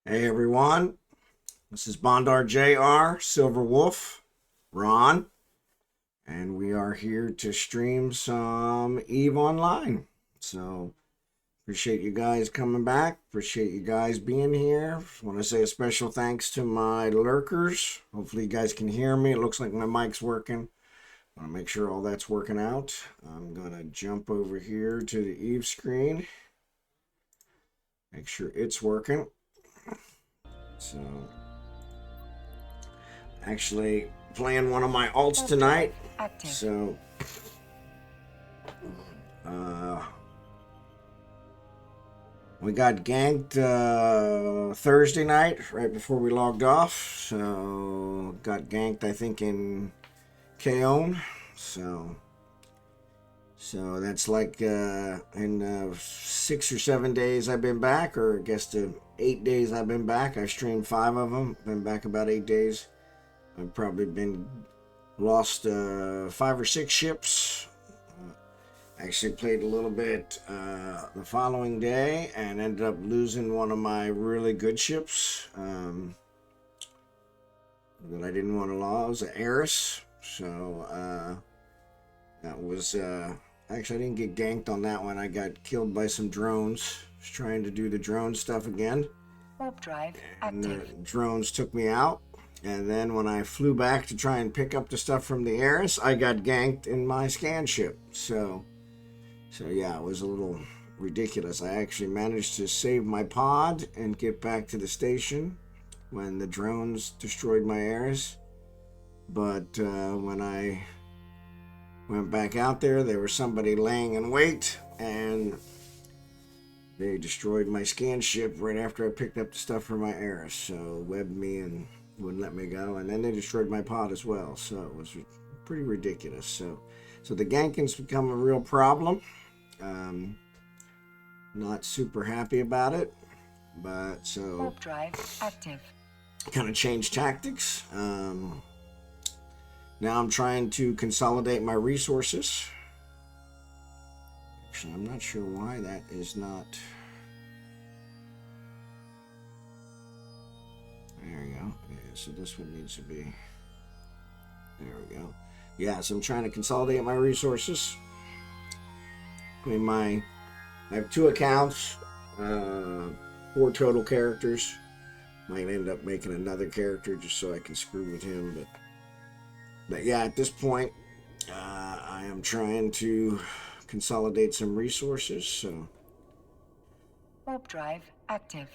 Hey everyone, this is Bondar JR, Silverwolf, Ron, and we are here to stream some EVE Online. So, appreciate you guys coming back. Appreciate you guys being here. Want to say a special thanks to my lurkers. Hopefully you guys can hear me. It looks like my mic's working. Want to make sure all that's working out. I'm going to jump over here to the EVE screen. Make sure it's working. So, actually playing one of my alts tonight. Active. So, we got ganked Thursday night right before we logged off. So, got ganked I think in Kaon. So that's like in 6 or 7 days I've been back, or I guess the 8 days I've been back. I've streamed 5 of them. Been back about 8 days. I've probably been lost 5 or 6 ships. Actually played a little bit the following day and ended up losing one of my really good ships that I didn't want to lose, an Eris. So that was actually I didn't get ganked on that one. I got killed by some drones. I was trying to do the drone stuff again. Warp drive And active. the drones took me out. And then when I flew back to try and pick up the stuff from the Eris, I got ganked in my scan ship. So yeah, it was a little ridiculous. I actually managed to save my pod and get back to the station when the drones destroyed my Eris. But when I went back out there was somebody laying in wait, and they destroyed my scan ship right after I picked up the stuff from my Eris. So webbed me and wouldn't let me go, and then they destroyed my pod as well. So it was pretty ridiculous. So the ganking's become a real problem. Not super happy about it, but so Warp drive active. kind of changed tactics. Now I'm trying to consolidate my resources. Actually, I'm not sure why that is not. There we go. Yeah, so this one needs to be. There we go. Yeah, so I'm trying to consolidate my resources. I have 2 accounts, 4 total characters. Might end up making another character just so I can screw with him, but yeah, at this point, I am trying to consolidate some resources. So Warp drive active.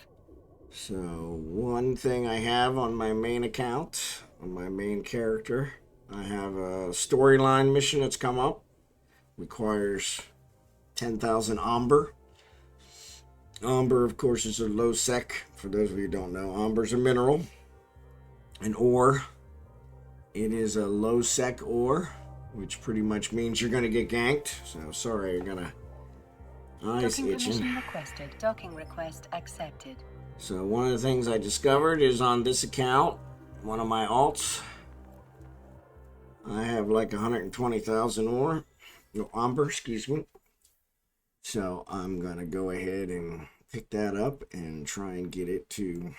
One thing I have on my main account, on my main character, I have a storyline mission that's come up. Requires 10,000 Amber. Amber, of course, is a low sec. For those of you who don't know, Amber's a mineral, an ore. It is a low sec ore, which pretty much means you're going to get ganked. So sorry, you're gonna eyes Docking itching. permission requested. Docking request accepted. So one of the things I discovered is on this account, one of my alts, I have like 120,000 ore, no, Amber, excuse me. So I'm gonna go ahead and pick that up and try and get it to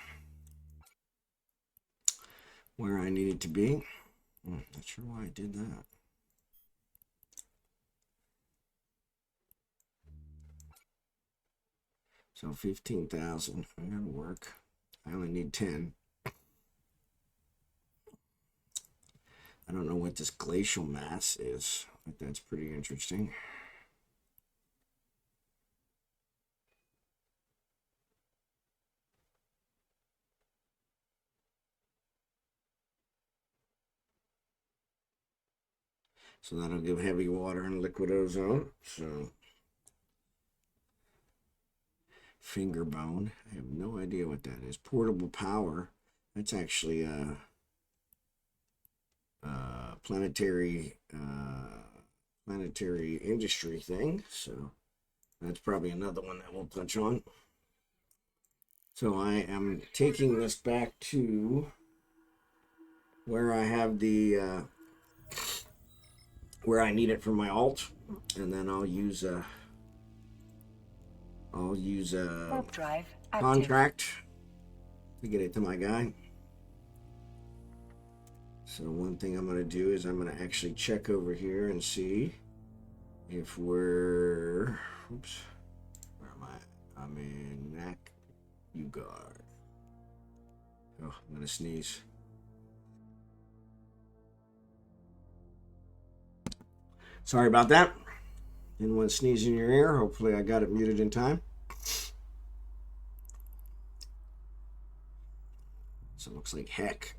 where I need it to be. Not sure why I did that. So 15,000, that'll work. I only need 10. I don't know what this glacial mass is, but that's pretty interesting. So that'll give heavy water and liquid ozone. So finger bone. I have no idea what that is. Portable power. That's actually a planetary industry thing. So that's probably another one that we'll touch on. So I am taking this back to where I have the where I need it for my alt, and then I'll use a Warp drive active. contract to get it to my guy. So one thing I'm going to do is I'm going to actually check over here and see if we're... Oops. Where am I? I'm in Knack Ugard. Oh, I'm going to sneeze. Sorry about that. Didn't want to sneeze in your ear. Hopefully I got it muted in time. So it looks like heck.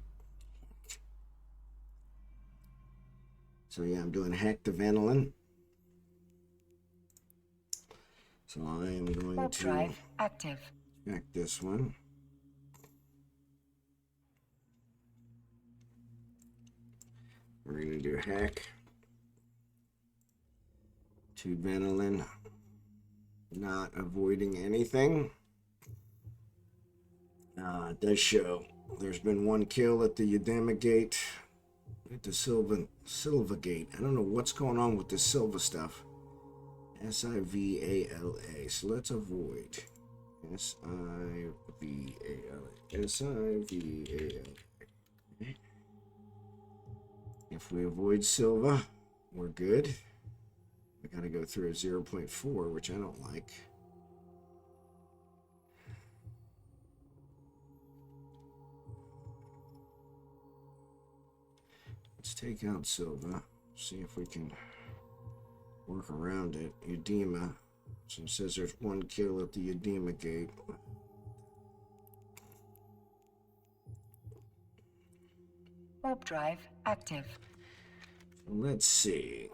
So yeah, I'm doing heck to vanillin. So I am going to drive active. check this one. We're going to do heck to vanillin. Not avoiding anything. It does show there's been one kill at the Udama gate, at the Silva gate. I don't know what's going on with this Silva stuff. Sivala. So let's avoid Sivala. Sivala. If we avoid Silva, we're good. We got to go through a 0.4, which I don't like. Let's take out Silva. See if we can work around it. Udama. So it says there's one kill at the Udama gate. Warp drive active. So let's see.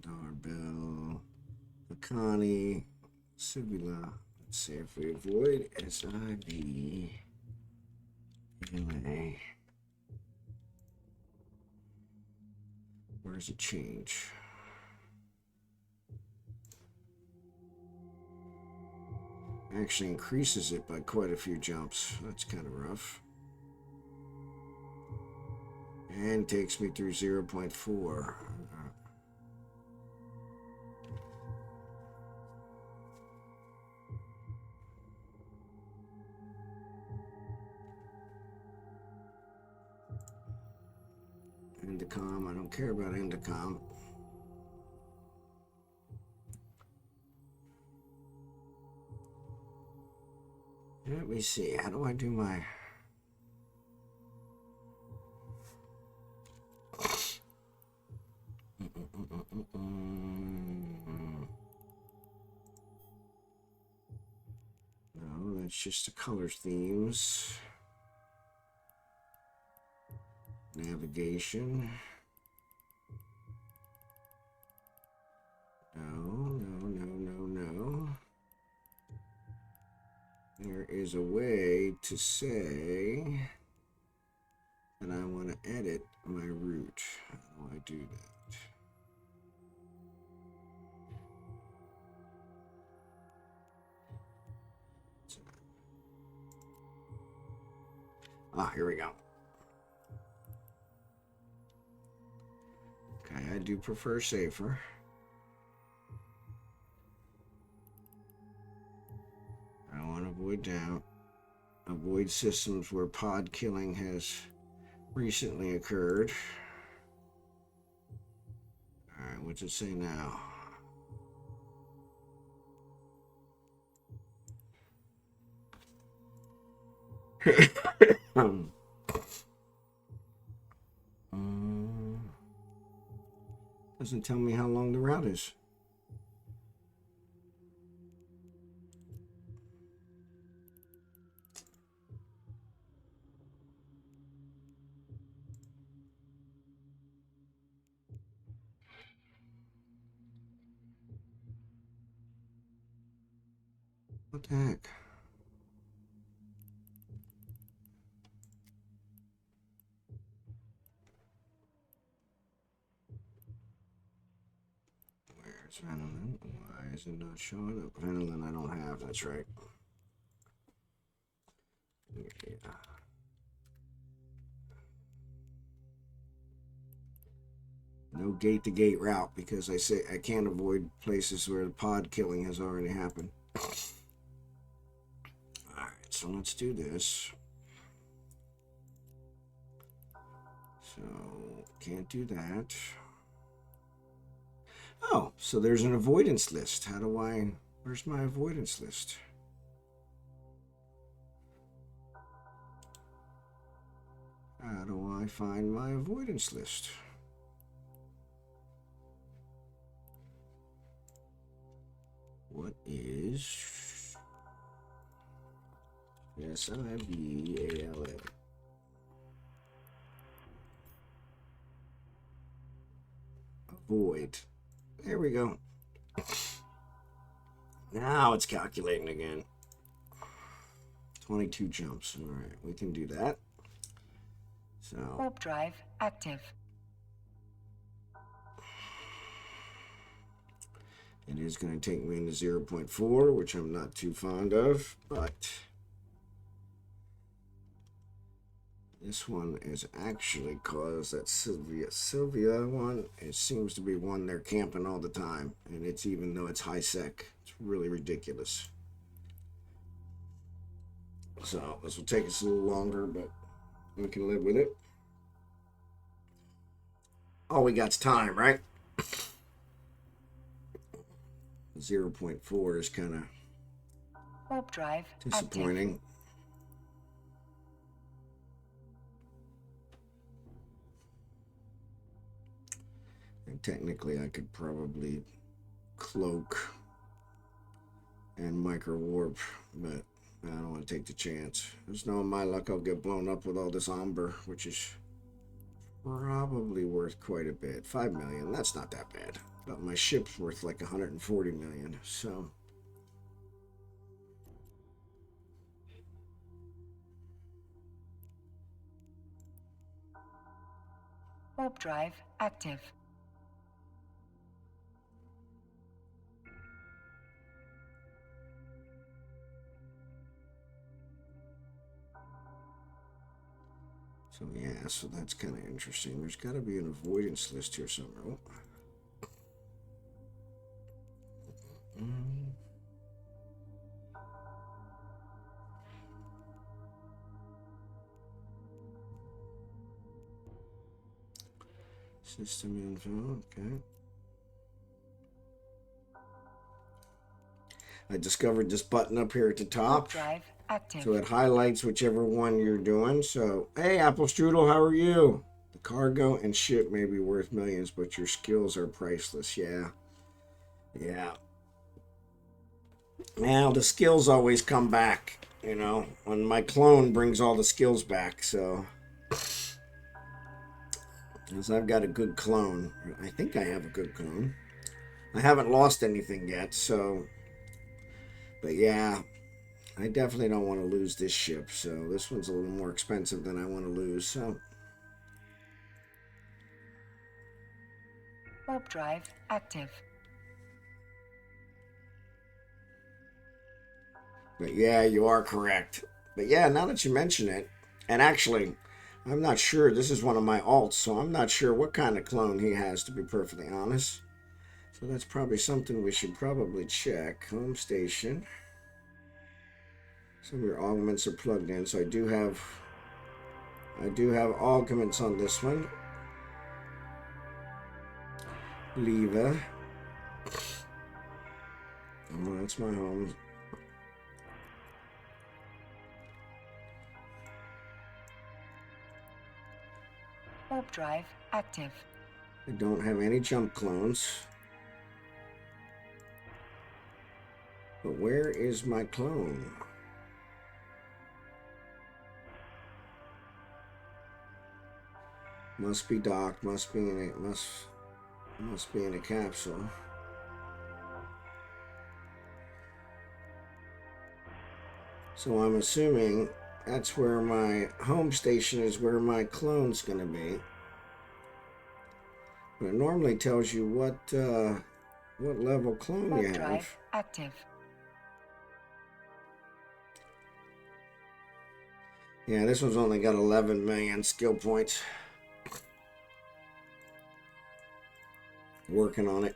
Darbell, Akani, Sibila. Let's see if we avoid SIV. LA. Where's the change? Actually increases it by quite a few jumps. That's kind of rough. And takes me through 0.4. Indicom, I don't care about Indicom. Let me see, how do I do my... No, that's just the color themes. Navigation. No. There is a way to say that I want to edit my route. How do I do that? Ah, here we go. Okay, I do prefer safer. I want to avoid down. Avoid systems where pod killing has recently occurred. Alright, what's it say now? Doesn't tell me how long the route is. What the heck? Where's vanillin? Why is it not showing up? Vanillin I don't have, that's right. Yeah. No gate-to-gate route because I say I can't avoid places where the pod killing has already happened. Alright, so let's do this. So, can't do that. Oh, so there's an avoidance list. How do I... Where's my avoidance list? How do I find my avoidance list? What is SIVALA? Avoid. There we go. Now it's calculating again. 22 jumps. All right, we can do that. So warp drive active. it is going to take me into 0.4, which I'm not too fond of, but this one is actually caused that Sylvia one. It seems to be one they're camping all the time, and it's even though it's high sec, it's really ridiculous. So this will take us a little longer, but we can live with it. All we got's time, right? 0.4 is kind of warp drive disappointing. active. And technically, I could probably cloak and micro warp, but I don't want to take the chance. There's no my luck I'll get blown up with all this amber, which is probably worth quite a bit. 5 million, that's not that bad. But my ship's worth like 140 million, so Warp drive active. so yeah, so that's kind of interesting. There's got to be an avoidance list here somewhere. Oh. System info, okay. I discovered this button up here at the top. Warp drive active. So it highlights whichever one you're doing. So, hey, Apple Strudel, how are you? The cargo and ship may be worth millions, but your skills are priceless. Yeah. Yeah. Now, the skills always come back, you know, when my clone brings all the skills back. So, as I've got a good clone. I think I have a good clone. I haven't lost anything yet, so. But yeah, I definitely don't want to lose this ship. So, this one's a little more expensive than I want to lose. So. Warp drive active. But yeah, you are correct. But yeah, now that you mention it, and actually, I'm not sure. This is one of my alts, so I'm not sure what kind of clone he has, to be perfectly honest. So that's probably something we should probably check. Home station. Some of your augments are plugged in, so I do have augments on this one. Lever. Oh, that's my home. Warp drive active. I don't have any jump clones. But where is my clone? Must be docked, must be in a capsule. So I'm assuming that's where my home station is, where my clone's going to be. But it normally tells you what level clone Warp you have. drive active. Yeah, this one's only got 11 million skill points. Working on it.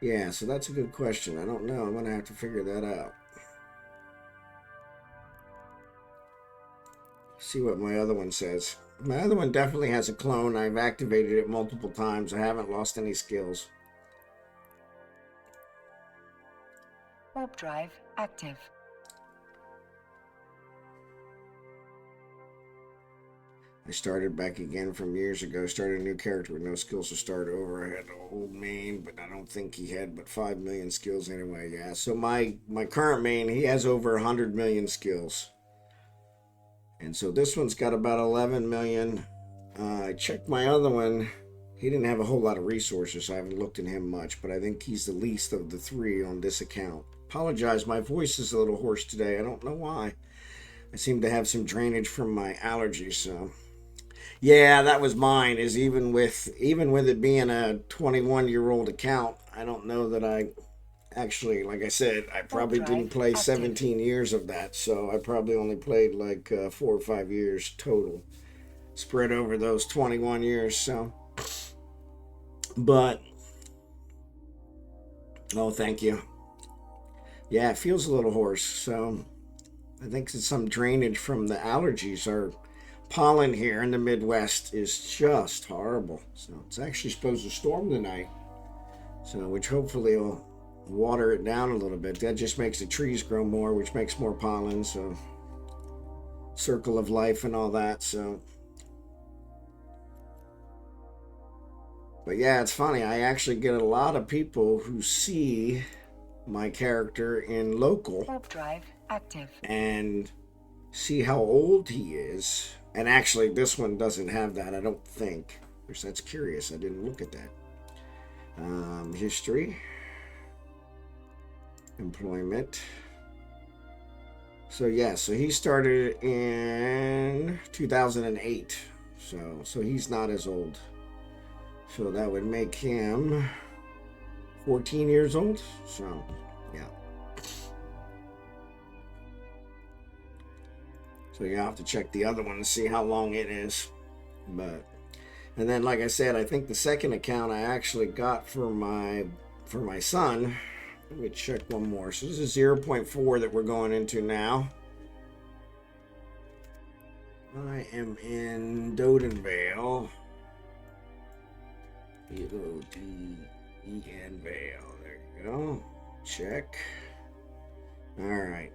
Yeah, so that's a good question. I don't know. I'm going to have to figure that out. See what my other one says. My other one definitely has a clone. I've activated it multiple times. I haven't lost any skills. Warp drive active. I started back again from years ago. Started a new character with no skills to start over. I had an old main, but I don't think he had but 5 million skills anyway. Yeah, so my current main, he has over 100 million skills. And so this one's got about 11 million. I checked my other one. He didn't have a whole lot of resources, so I haven't looked at him much, but I think he's the least of the three on this account. Apologize, my voice is a little hoarse today. I don't know why. I seem to have some drainage from my allergies, so yeah, that was mine. Is even with it being a 21-year-old account, I don't know that I actually, like I said, I probably didn't play active. 17 years of that, so I probably only played like 4 or 5 years total, spread over those 21 years. So, but oh, thank you. Yeah, it feels a little hoarse, so I think it's some drainage from the allergies. Our pollen here in the Midwest is just horrible. So it's actually supposed to storm tonight. So, which hopefully will water it down a little bit. That just makes the trees grow more, which makes more pollen. So, circle of life and all that. So, but yeah, it's funny. I actually get a lot of people who see my character in local Warp drive active. and see how old he is. And actually, this one doesn't have that, I don't think. Which that's curious. I didn't look at that. History, employment. So yeah, so he started in 2008. So he's not as old. So that would make him 14 years old. So yeah. So you have to check the other one to see how long it is. But and then like I said, I think the second account I actually got for my son. Let me check one more. So this is 0.4 that we're going into now. I am in Dodenvale. Doden Vale. There you go. Check. Alright.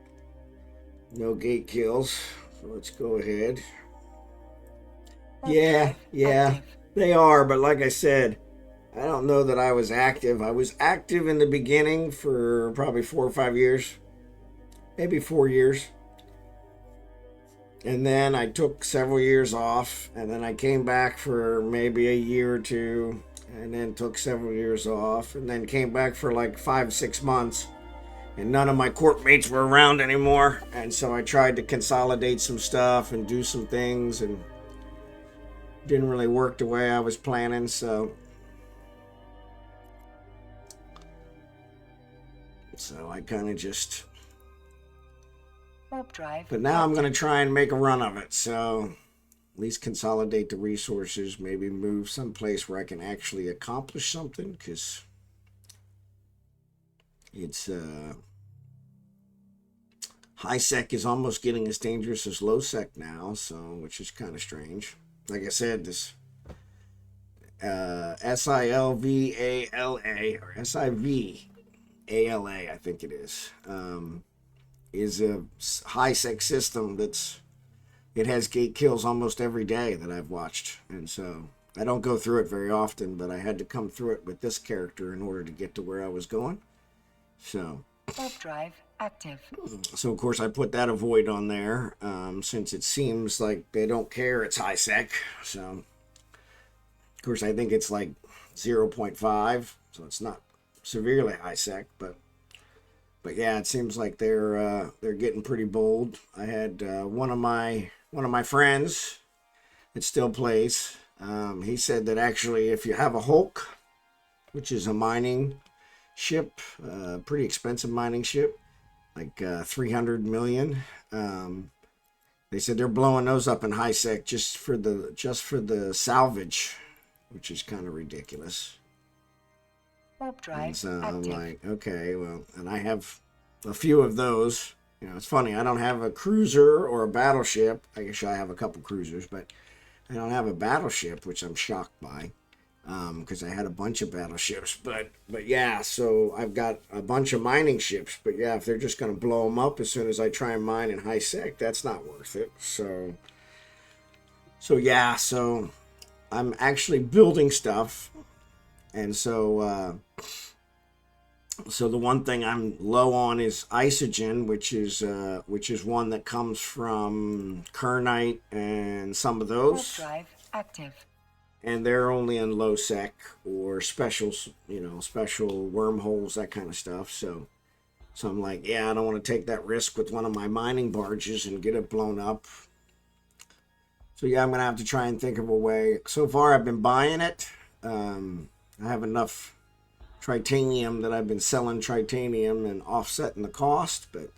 No gate kills. So let's go ahead. Yeah, Active. they are, but like I said, I don't know that I was active. I was active in the beginning for probably 4 or 5 years, maybe 4 years. And then I took several years off, and then I came back for maybe a year or two, and then took several years off, and then came back for like 5, 6 months. And none of my court mates were around anymore, and so I tried to consolidate some stuff and do some things, and didn't really work the way I was planning. So I kind of just. Warp drive. But now I'm going to try and make a run of it. So at least consolidate the resources, maybe move someplace where I can actually accomplish something, because it's high sec is almost getting as dangerous as low sec now, so which is kind of strange. Like I said, this SILVALA or SIVALA, I think it is a high sec system it has gate kills almost every day that I've watched, and so I don't go through it very often, but I had to come through it with this character in order to get to where I was going. So warp drive active. So of course I put that avoid on there, since it seems like they don't care it's high sec. So of course I think it's like 0.5, so it's not severely high sec, but yeah, it seems like they're getting pretty bold. I had one of my friends that still plays. He said that actually if you have a Hulk, which is a mining ship, pretty expensive mining ship, like 300 million. They said they're blowing those up in high sec just for the salvage, which is kind of ridiculous. Warp And drive so I'm active. like, okay, well, and I have a few of those. You know, it's funny. I don't have a cruiser or a battleship. I guess I have a couple cruisers, but I don't have a battleship, which I'm shocked by, because I had a bunch of battleships. But yeah, so I've got a bunch of mining ships. But yeah, if they're just gonna blow them up as soon as I try and mine in high sec, that's not worth it. So yeah, so I'm actually building stuff, and so the one thing I'm low on is isogen, which is one that comes from kernite and some of Warp those, drive active. and they're only in low sec or specials, special wormholes, that kind of stuff. So I'm like, yeah, I don't want to take that risk with one of my mining barges and get it blown up. So yeah, I'm gonna have to try and think of a way. So far, I've been buying it. I have enough tritanium that I've been selling tritanium and offsetting the cost, but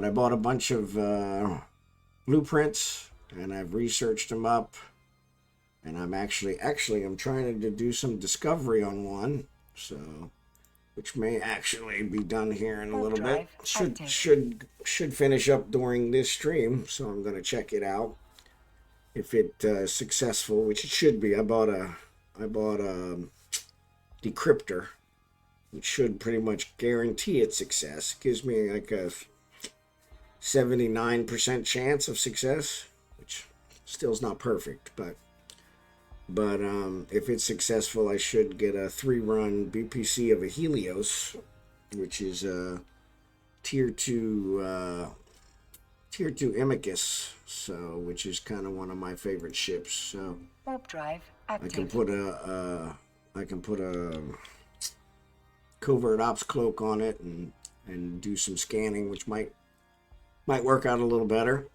I bought a bunch of blueprints and I've researched them up, and I'm actually I'm trying to do some discovery on one, so which may actually be done here in a little bit. Should finish up during this stream, so I'm going to check it out if it's successful, which it should be. I bought a decryptor, which should pretty much guarantee its success. It gives me like a 79% chance of success, which still is not perfect, but if it's successful, I should get a 3-run BPC of a Helios, which is a tier 2 Imicus, so which is kind of one of my favorite ships. So Warp drive active. I can put a covert ops cloak on it and do some scanning, which might work out a little better.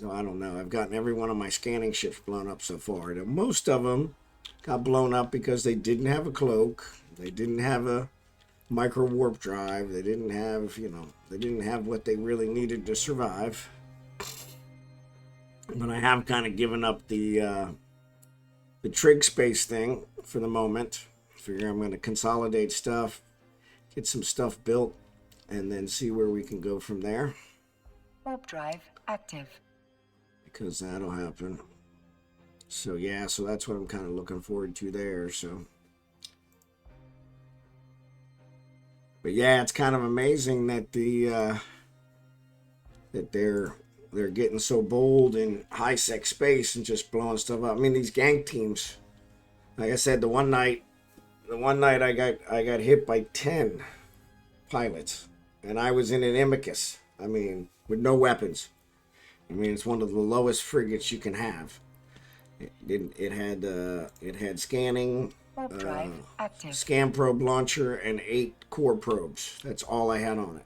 Oh, I don't know. I've gotten every one of my scanning ships blown up so far. Now, most of them got blown up because they didn't have a cloak. They didn't have a micro warp drive. They didn't have, they didn't have what they really needed to survive. But I have kind of given up the trig space thing for the moment. Figure I'm going to consolidate stuff, get some stuff built, and then see where we can go from there. Warp drive active. Because that'll happen. So yeah, so that's what I'm kind of looking forward to there. So, but yeah, it's kind of amazing that that they're getting so bold in high sec space and just blowing stuff up. I mean, these gank teams, like I said, the one night I got hit by 10 pilots, and I was in an Imicus. I mean, with no weapons. I mean, it's one of the lowest frigates you can have. It had scanning, scan probe launcher, and 8 core probes. That's all I had on it.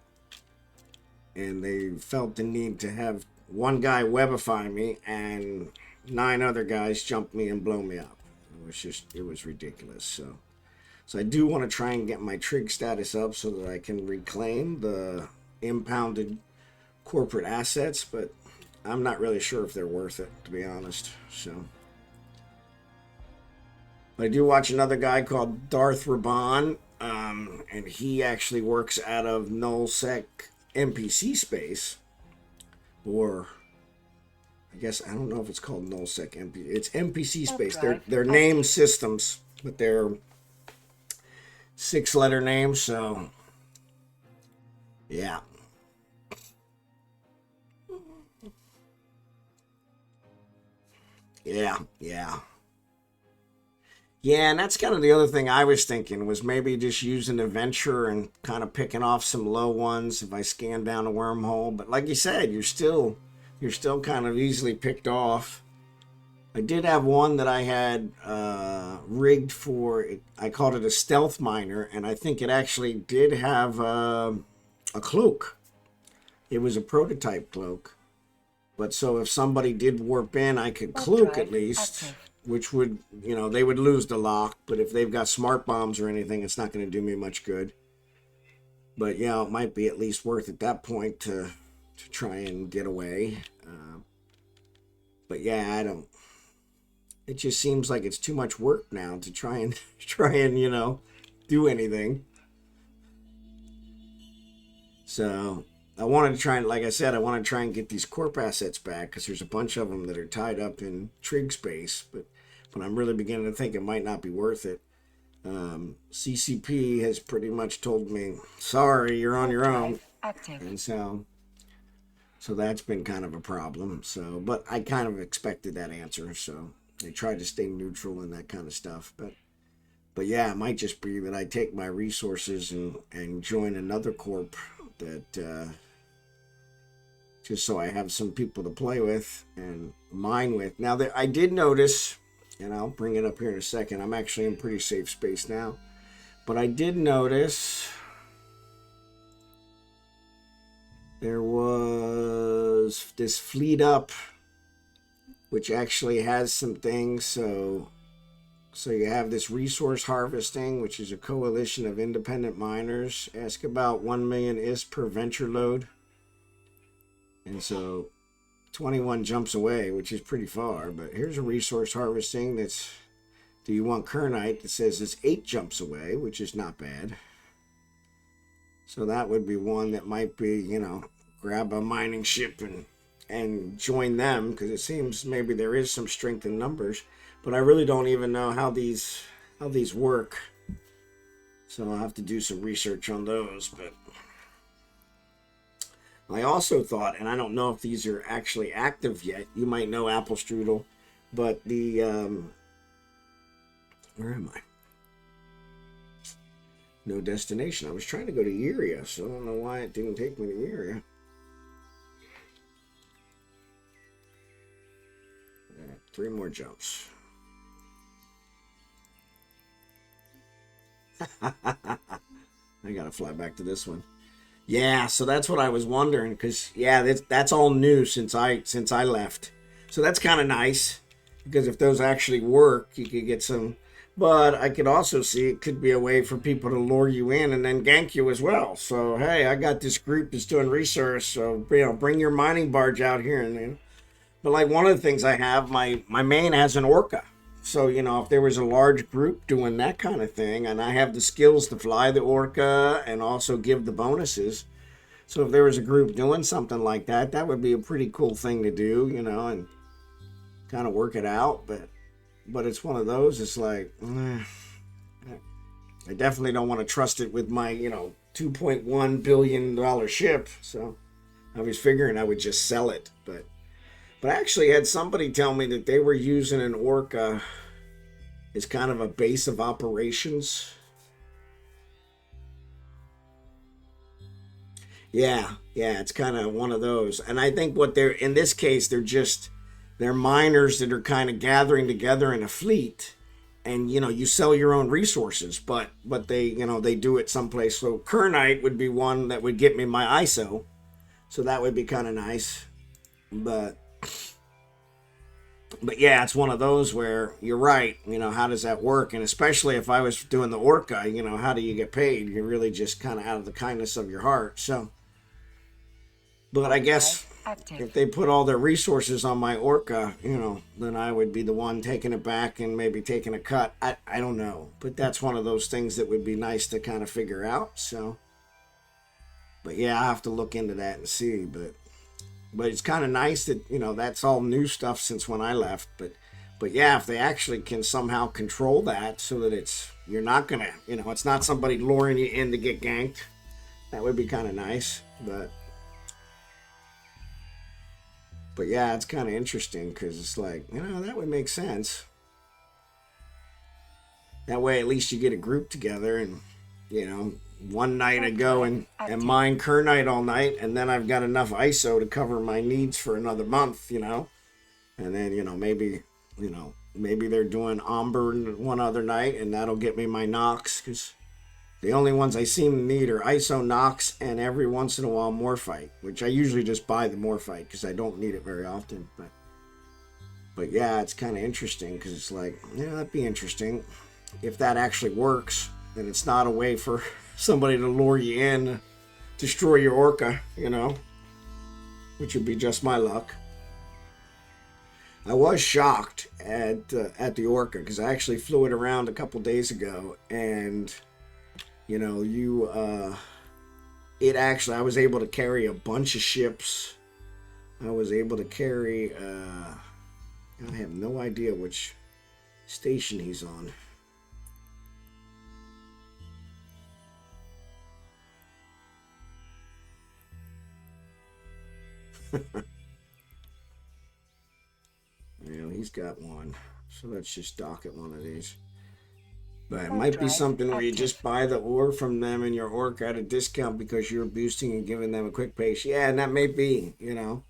And they felt the need to have one guy webify me and 9 other guys jump me and blow me up. It was ridiculous. So I do want to try and get my trig status up so that I can reclaim the impounded corporate assets, but I'm not really sure if they're worth it, to be honest. So I do watch another guy called Darth Raban, and he actually works out of nullsec NPC space, or I guess I don't know if it's called nullsec NPC. It's NPC space. They're name systems, but they're 6-letter names. So yeah. Yeah, and that's kind of the other thing I was thinking, was maybe just using a venture and kind of picking off some low ones if I scan down a wormhole. But like you said, you're still kind of easily picked off. I did have one that I had rigged for, I called it a stealth miner, and I think it actually did have a cloak. It was a prototype cloak. But so if somebody did warp in, I could cloak at least. Active. Which would, they would lose the lock, but if they've got smart bombs or anything, it's not going to do me much good. But yeah, it might be at least worth at that point to try and get away. But yeah, it just seems like it's too much work now to try and do anything. So I wanted to try and, like I said, I want to try and get these corp assets back because there's a bunch of them that are tied up in trig space, but I'm really beginning to think it might not be worth it. CCP has pretty much told me, sorry, you're on your own. Active. And so that's been kind of a problem. So, but I kind of expected that answer. So they tried to stay neutral and that kind of stuff. But yeah, it might just be that I take my resources and join another corp that, just so I have some people to play with and mine with. Now, I did notice, and I'll bring it up here in a second, I'm actually in pretty safe space now, but I did notice there was this fleet up, which actually has some things. So you have this resource harvesting, which is a coalition of independent miners. Ask about 1 million is per venture load. And so 21 jumps away, which is pretty far. But here's a resource harvesting that's, do you want Kernite? That says it's 8 jumps away, which is not bad. So that would be one that might be, grab a mining ship and join them, because it seems maybe there is some strength in numbers. But I really don't even know how these work. So I'll have to do some research on those. But I also thought, and I don't know if these are actually active yet. You might know, Apple Strudel, but the where am I? No destination. I was trying to go to Iria, so I don't know why it didn't take me to Iria. 3 more jumps. I gotta fly back to this one. Yeah, so that's what I was wondering, because yeah, that's all new since I left. So that's kind of nice, because if those actually work, you could get some. But I could also see it could be a way for people to lure you in and then gank you as well. So hey, I got this group that's doing research, so bring your mining barge out here and. But like one of the things I have, my main has an orca. So, if there was a large group doing that kind of thing, and I have the skills to fly the orca and also give the bonuses. So if there was a group doing something like that, that would be a pretty cool thing to do, and kind of work it out. But it's one of those, it's like, I definitely don't want to trust it with my, $2.1 billion ship. So I was figuring I would just sell it, But I actually had somebody tell me that they were using an orca as kind of a base of operations. Yeah, it's kind of one of those. And I think what they're, in this case, they're miners that are kind of gathering together in a fleet. And, you sell your own resources, but they, they do it someplace. So Kernite would be one that would get me my ISO. So that would be kind of nice. But yeah, it's one of those where you're right. How does that work? And especially if I was doing the orca, how do you get paid? You're really just kind of out of the kindness of your heart. So, but I guess if they put all their resources on my orca, then I would be the one taking it back and maybe taking a cut. I don't know. But that's one of those things that would be nice to kind of figure out. So, but yeah, I have to look into that and see. But it's kind of nice that, that's all new stuff since when I left. But yeah, if they actually can somehow control that so that you're not going to, it's not somebody luring you in to get ganked, that would be kind of nice. But yeah, it's kind of interesting because it's like, that would make sense. That way, at least you get a group together and, one night I go and mine Kernite all night, and then I've got enough ISO to cover my needs for another month, and then, maybe they're doing Amber one other night, and that'll get me my Nox, because the only ones I seem to need are ISO, Nox, and every once in a while Morphite, which I usually just buy the Morphite because I don't need it very often. But yeah, it's kind of interesting because it's like, that'd be interesting if that actually works. And it's not a way for somebody to lure you in, destroy your orca, which would be just my luck. I was shocked at the orca because I actually flew it around a couple days ago, and you know, it actually, I was able to carry a bunch of ships. I was able to carry, I have no idea which station he's on. You know, he's got one. So let's just dock at one of these. But it might be something where you just buy the ore from them and your orc at a discount because you're boosting and giving them a quick pace. Yeah, and that may be, you know.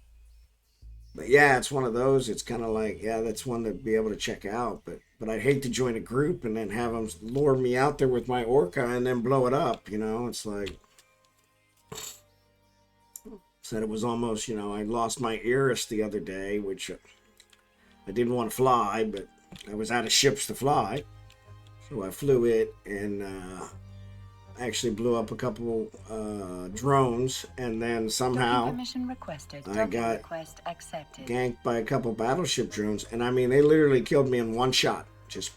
But yeah, it's one of those. It's kind of like, yeah, that's one to be able to check out. But I'd hate to join a group and then have them lure me out there with my orca and then blow it up, you know. It's like, said it was almost, you know, I lost my Eris the other day, which I didn't want to fly, but I was out of ships to fly. So I flew it and actually blew up a couple drones, and then somehow I got ganked by a couple battleship drones, and I mean, they literally killed me in one shot. Just,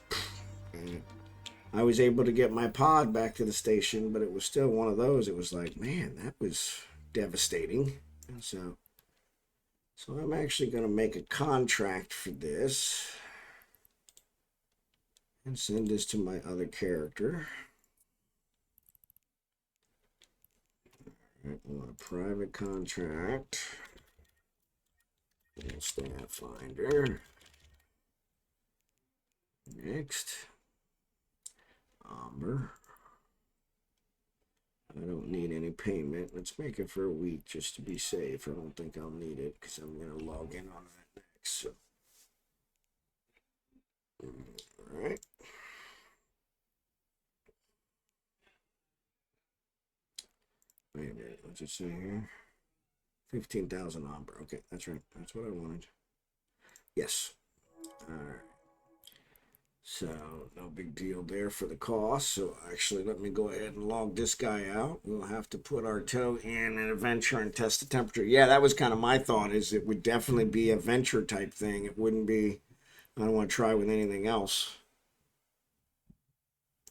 I was able to get my pod back to the station, but it was still one of those. It was like, man, that was devastating. And so I'm actually going to make a contract for this and send this to my other character. I want a private contract. Staff finder. Next. Amber. I don't need any payment. Let's make it for a week just to be safe. I don't think I'll need it because I'm going to log in on that next. So. All right. Wait a minute. What's it say here? 15,000 Amber. Okay, that's right. That's what I wanted. Yes. All right. So, no big deal there for the cost. So, actually, let me go ahead and log this guy out. We'll have to put our toe in an adventure and test the temperature. Yeah, that was kind of my thought, is it would definitely be a venture type thing. It wouldn't be, I don't want to try with anything else.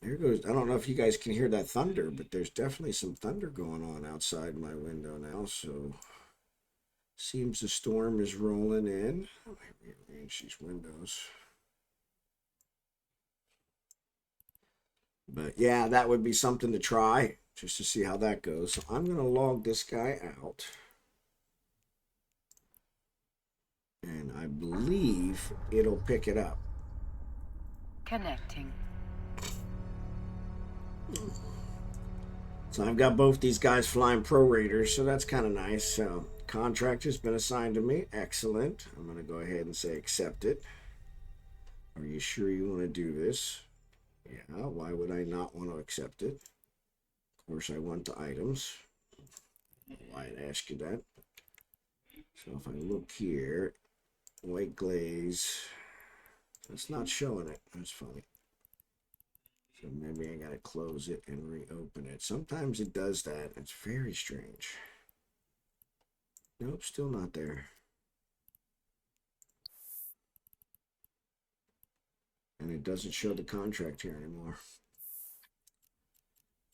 There goes, I don't know if you guys can hear that thunder, but there's definitely some thunder going on outside my window now. So, seems the storm is rolling in. Let me rearrange these windows. But yeah, that would be something to try, just to see how that goes. So I'm going to log this guy out. And I believe it'll pick it up. Connecting. So I've got both these guys flying pro raiders, so that's kind of nice. So contract has been assigned to me. Excellent. I'm going to go ahead and say accept it. Are you sure you want to do this? Yeah, why would I not want to accept it? Of course, I want the items. Why I'd ask you that. So if I look here, white glaze, it's not showing it. That's funny. So maybe I gotta close it and reopen it. Sometimes it does that. It's very strange. Nope, still not there. And it doesn't show the contract here anymore.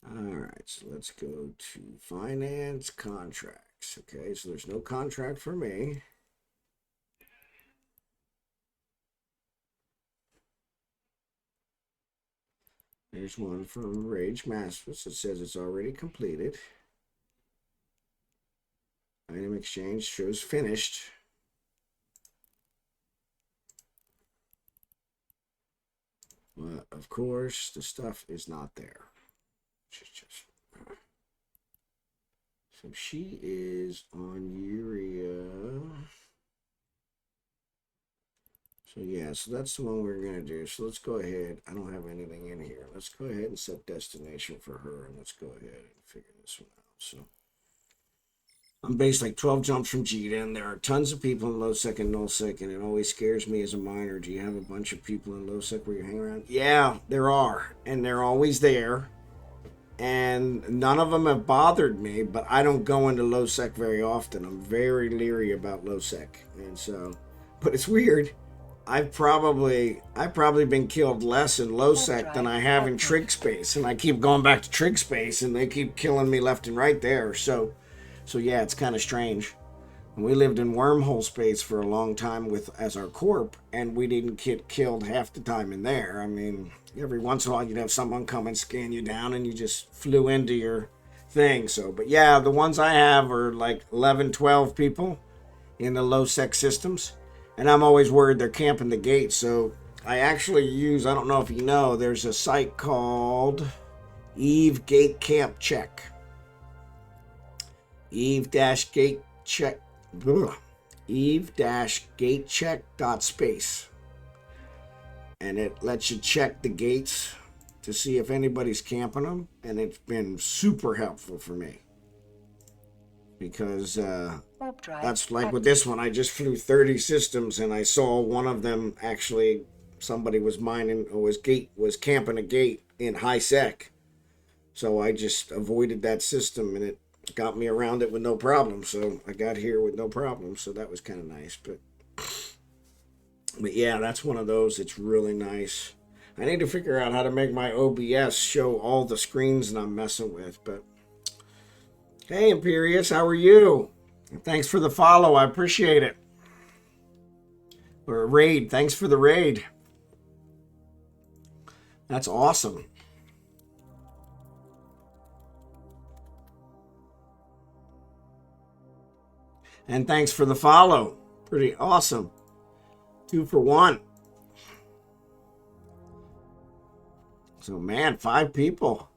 All right, so let's go to finance contracts. Okay, so there's no contract for me. There's one from Rage Masters that says it's already completed. Item exchange shows finished. But of course, the stuff is not there. So she is on Urea. So yeah, so that's the one we're gonna do. So let's go ahead. I don't have anything in here. Let's go ahead and set destination for her, and let's go ahead and figure this one out. So I'm based like 12 jumps from Jita, and there are tons of people in low sec and null sec, and it always scares me as a miner. Do you have a bunch of people in low sec where you hang around? Yeah, there are, and they're always there. And none of them have bothered me, but I don't go into low sec very often. I'm very leery about low sec, and so, but it's weird. I've probably been killed less in low sec than I have in active. trig space, and I keep going back to trig space, and they keep killing me left and right there. So yeah, it's kind of strange. And we lived in wormhole space for a long time with as our corp, and we didn't get killed half the time in there. I mean, every once in a while you'd have someone come and scan you down, and you just flew into your thing. So, but yeah, the ones I have are like 11, 12 people in the low sec systems, and I'm always worried they're camping the gate. So I actually use, I don't know if you know, there's a site called Eve Gate Camp Check. Eve-gate check. Eve-gatecheck.space, and it lets you check the gates to see if anybody's camping them, and it's been super helpful for me because that's like with this one. I just flew 30 systems, and I saw one of them actually somebody was mining or was camping a gate in high sec, so I just avoided that system, and it got me around it with no problem. So I got here with no problem, so that was kind of nice. But yeah, that's one of those. It's really nice. I need to figure out how to make my OBS show all the screens that I'm messing with. But hey, Imperious, how are you? And thanks for the follow. I appreciate it. Or a raid. Thanks for the raid. That's awesome. And thanks for the follow. Pretty awesome. 2 for 1. So man, 5 people.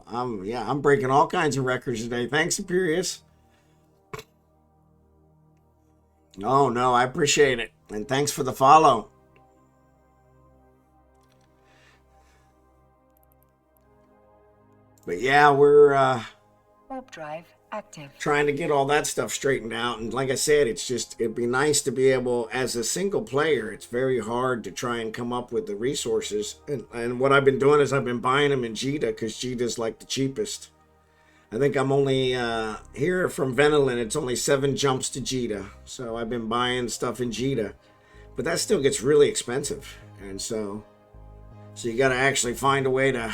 I'm breaking all kinds of records today. Thanks, Imperious. Oh no, I appreciate it. And thanks for the follow. But yeah, we're Warp drive active. trying to get all that stuff straightened out. And like I said, it'd be nice to be able, as a single player, it's very hard to try and come up with the resources. And what I've been doing is I've been buying them in Jita, because Jita's like the cheapest. I think I'm only, here from Venolin, it's only 7 jumps to Jita. So I've been buying stuff in Jita. But that still gets really expensive. And so you got to actually find a way to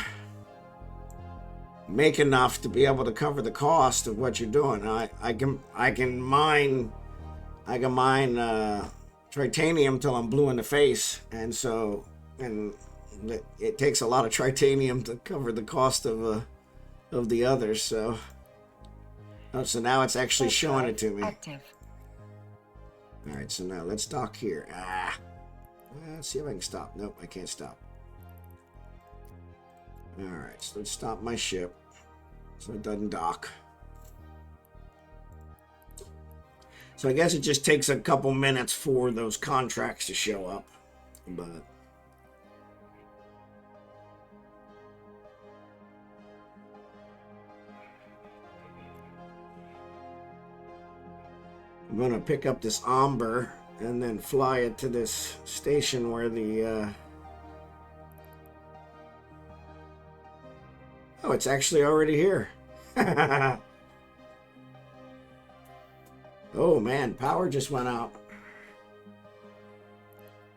make enough to be able to cover the cost of what you're doing. I can mine tritanium till I'm blue in the face, and it takes a lot of tritanium to cover the cost of the others. So now it's actually showing it to me. Active. All right, so now let's dock here. Let's see if I can stop. Nope, I can't stop. All right, so let's stop my ship so it doesn't dock. So I guess it just takes a couple minutes for those contracts to show up, but I'm gonna pick up this Amber and then fly it to this station where the oh, it's actually already here. Oh man, power just went out.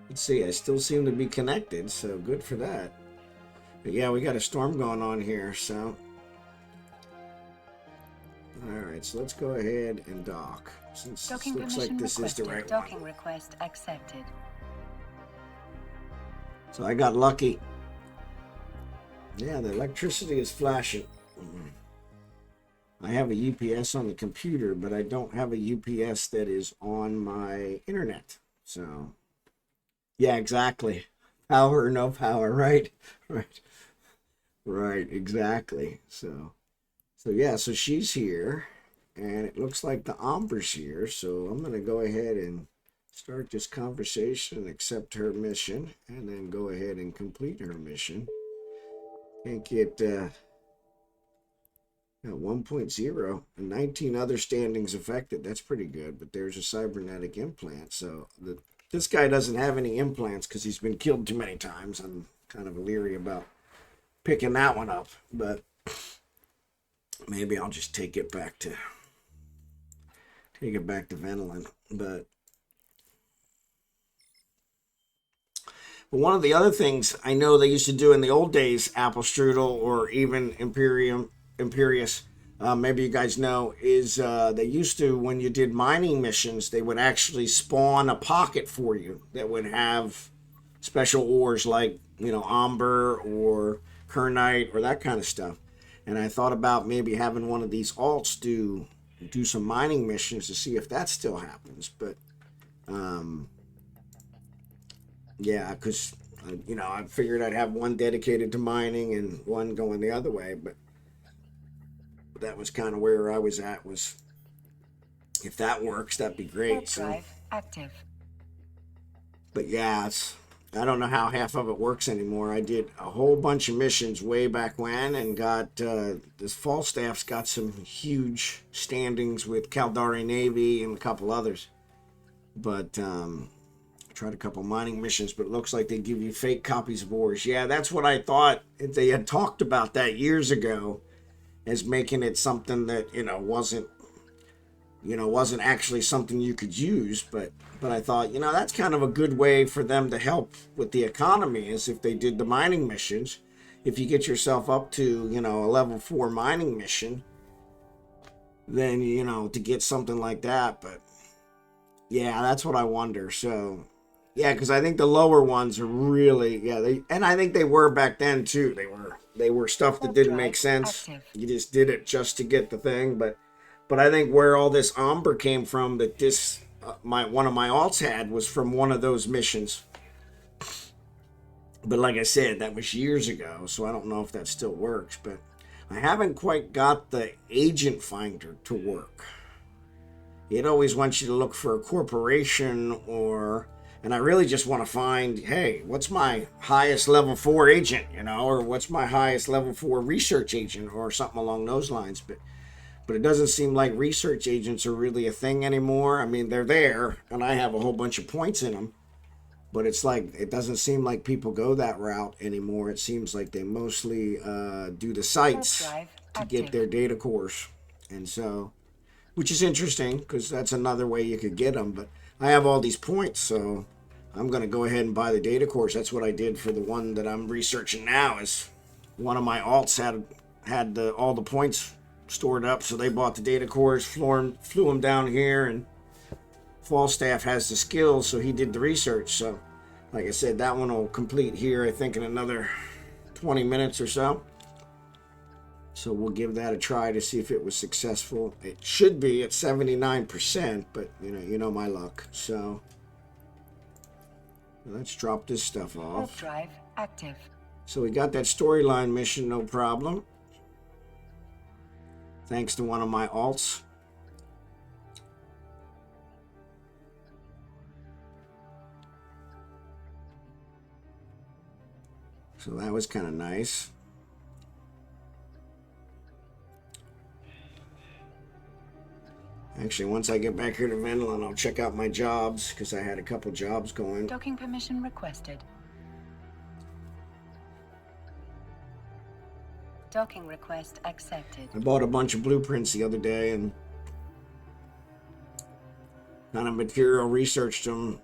Let's see, I still seem to be connected, so good for that. But yeah, we got a storm going on here, so. Alright, so let's go ahead and dock. Since it looks like this is the right Docking one. request accepted. So I got lucky. Yeah, the electricity is flashing. I have a UPS on the computer, but I don't have a UPS that is on my internet. So, yeah, exactly. Power or no power, right? Right, exactly. So yeah, so she's here, and it looks like the Amber's here. So I'm going to go ahead and start this conversation, accept her mission, and then go ahead and complete her mission. Can't get... Got 1.0 and 19 other standings affected. That's pretty good, but there's a cybernetic implant. So this guy doesn't have any implants because he's been killed too many times. I'm kind of leery about picking that one up, but maybe I'll just take it back to Venolin. But But one of the other things I know they used to do in the old days, apple strudel or even Imperius, maybe you guys know, is they used to, when you did mining missions, they would actually spawn a pocket for you that would have special ores like, amber or kernite or that kind of stuff. And I thought about maybe having one of these alts do some mining missions to see if that still happens. But yeah, because I figured I'd have one dedicated to mining and one going the other way. But that was kind of where I was at. Was if that works, that'd be great. Warp drive active. But yeah, I don't know how half of it works anymore. I did a whole bunch of missions way back when and got this Falstaff's got some huge standings with Caldari Navy and a couple others. But I tried a couple mining missions, but it looks like they give you fake copies of ores. Yeah, that's what I thought. They had talked about that years ago as making it something that wasn't actually something you could use, but I thought, that's kind of a good way for them to help with the economy, is if they did the mining missions. If you get yourself up to, a level 4 mining mission, then, to get something like that. But yeah, that's what I wonder. So yeah, because I think the lower ones are really, and I think they were back then too. They were stuff that didn't make sense. You just did it just to get the thing. But I think where all this amber came from, that this one of my alts had, was from one of those missions. But like I said, that was years ago, so I don't know if that still works. But I haven't quite got the agent finder to work. It always wants you to look for a corporation and I really just want to find, hey, what's my highest level 4 agent, or what's my highest level 4 research agent or something along those lines. But it doesn't seem like research agents are really a thing anymore. I mean, they're there, and I have a whole bunch of points in them. But it's like, it doesn't seem like people go that route anymore. It seems like they mostly do the sites to get their data cores. And so, which is interesting, because that's another way you could get them. But I have all these points, so I'm going to go ahead and buy the data cores. That's what I did for the one that I'm researching now. Is one of my alts had all the points stored up, so they bought the data cores, flew them down here, and Falstaff has the skills, so he did the research. So like I said, that one will complete here, I think, in another 20 minutes or so. So we'll give that a try to see if it was successful. It should be at 79%, but you know my luck. So let's drop this stuff off. Warp drive active. So we got that storyline mission, no problem. Thanks to one of my alts. So that was kind of nice. Actually, once I get back here to Vendlin, I'll check out my jobs, because I had a couple jobs going. Docking permission requested. Docking request accepted. I bought a bunch of blueprints the other day and kind of material researched them.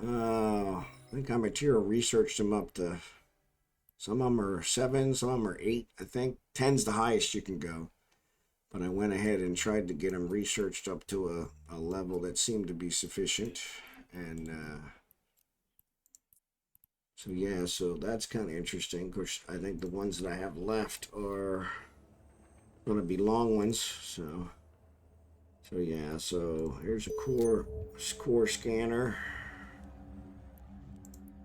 I think I material researched them up to, some of them are 7, some of them are 8. I think 10's the highest you can go. But I went ahead and tried to get them researched up to a level that seemed to be sufficient. And so yeah, so that's kind of interesting. Of course, I think the ones that I have left are going to be long ones. So yeah, so here's a core scanner.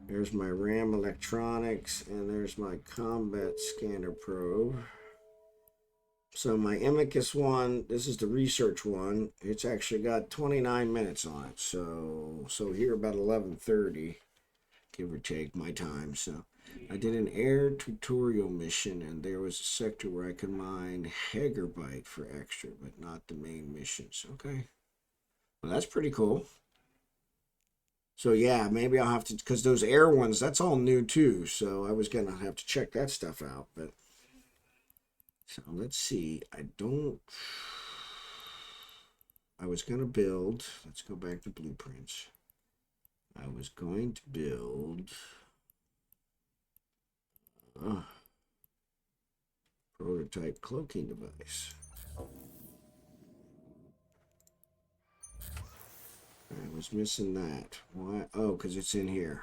There's my RAM electronics, and there's my combat scanner probe. So my Amicus one, this is the research one. It's actually got 29 minutes on it. So here about 11:30, give or take my time. So I did an air tutorial mission, and there was a sector where I could mine Hagerbite for extra, but not the main missions. Okay. Well, that's pretty cool. So yeah, maybe I'll have to, because those air ones, that's all new too. So I was gonna have to check that stuff out. But so let's see. I was gonna build. Let's go back to blueprints. I was going to build prototype cloaking device. I was missing that. Why? Oh, because it's in here.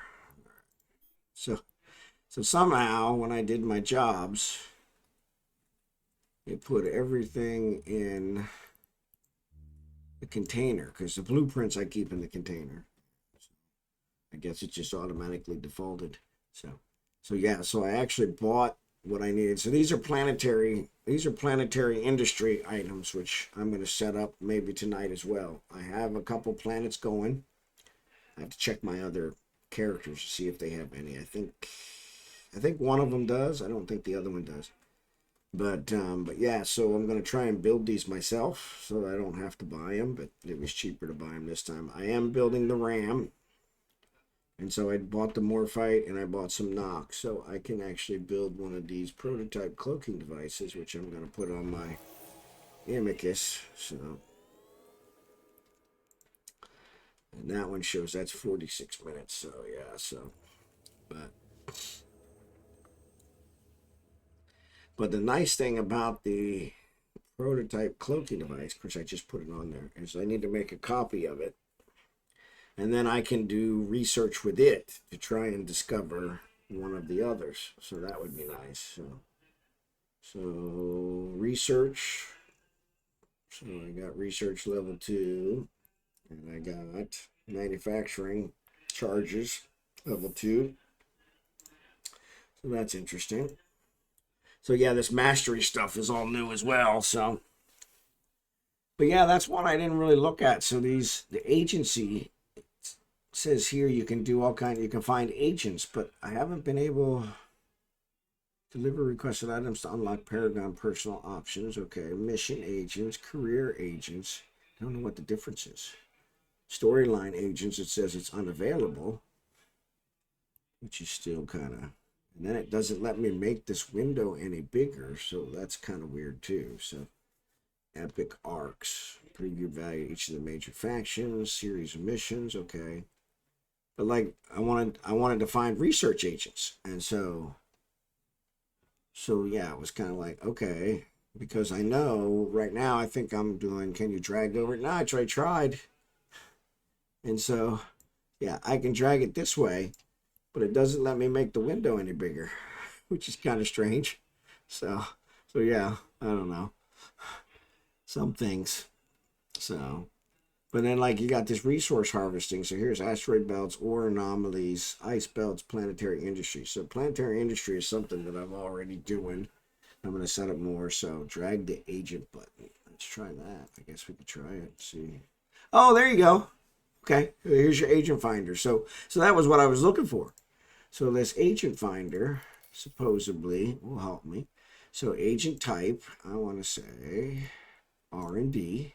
So somehow when I did my jobs, it put everything in the container, because the blueprints I keep in the container. I guess it just automatically defaulted. So yeah, so I actually bought what I needed. So these are planetary industry items, which I'm going to set up maybe tonight as well. I have a couple planets going. I have to check my other characters to see if they have any. I think one of them does. I don't think the other one does. But yeah, so I'm going to try and build these myself so I don't have to buy them, but it was cheaper to buy them this time. I am building the RAM. And so I bought the Morphite and I bought some Nox, so I can actually build one of these prototype cloaking devices, which I'm going to put on my Amicus. So, and that one shows that's 46 minutes. So yeah, but the nice thing about the prototype cloaking device, of course I just put it on there, is I need to make a copy of it. And then I can do research with it to try and discover one of the others. So that would be nice. So research. So I got research level 2. And I got manufacturing charges level 2. So that's interesting. So yeah, this mastery stuff is all new as well. So, but yeah, that's one I didn't really look at. So the agency says here you can do you can find agents, but I haven't been able to deliver requested items to unlock Paragon personal options. Okay, mission agents, career agents. I don't know what the difference is. Storyline agents, it says it's unavailable, which is still kind of, and then it doesn't let me make this window any bigger, so that's kind of weird too. So epic arcs, preview value each of the major factions, series of missions. Okay. But like I wanted to find research agents, and so yeah, it was kind of like, okay, because I know right now I think I'm doing, can you drag over it? No, I tried, and so yeah, I can drag it this way, but it doesn't let me make the window any bigger, which is kind of strange. So yeah, I don't know, some things. So. But then, like, you got this resource harvesting. So here's asteroid belts, ore anomalies, ice belts, planetary industry. So planetary industry is something that I'm already doing. I'm going to set up more. So drag the agent button. Let's try that. I guess we could try it. See. Oh, there you go. Okay, here's your agent finder. So that was what I was looking for. So this agent finder supposedly will help me. So agent type, I want to say R&D.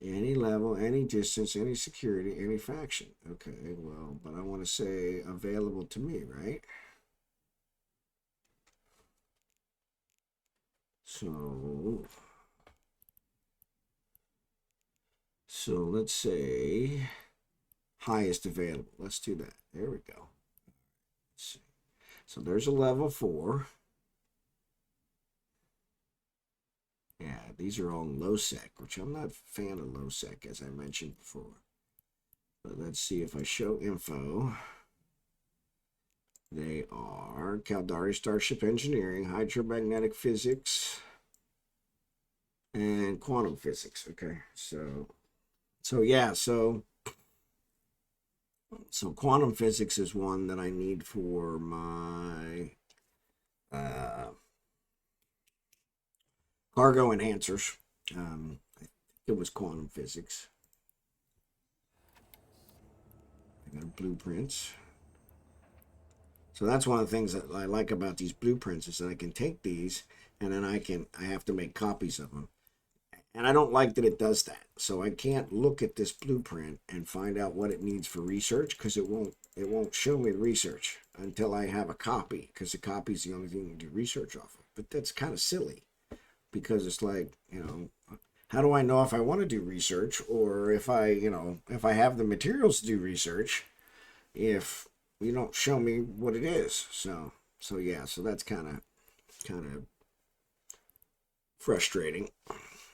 Any level, any distance, any security, any faction. Okay, well, but I want to say available to me, right? So let's say highest available. Let's do that. There we go. Let's see. So there's a level 4. Yeah, these are all low sec, which I'm not a fan of low sec, as I mentioned before. But let's see if I show info. They are Caldari Starship Engineering, Hydromagnetic Physics, and Quantum Physics. Okay, so yeah, so Quantum Physics is one that I need for my cargo enhancers. It was Quantum Physics. I got blueprints. So that's one of the things that I like about these blueprints is that I can take these and then I have to make copies of them. And I don't like that it does that. So I can't look at this blueprint and find out what it needs for research because it won't show me the research until I have a copy, because the copy is the only thing you can do research off of. But that's kind of silly because it's like, how do I know if I want to do research or if I have the materials to do research if you don't show me what it is? So yeah, so that's kind of frustrating,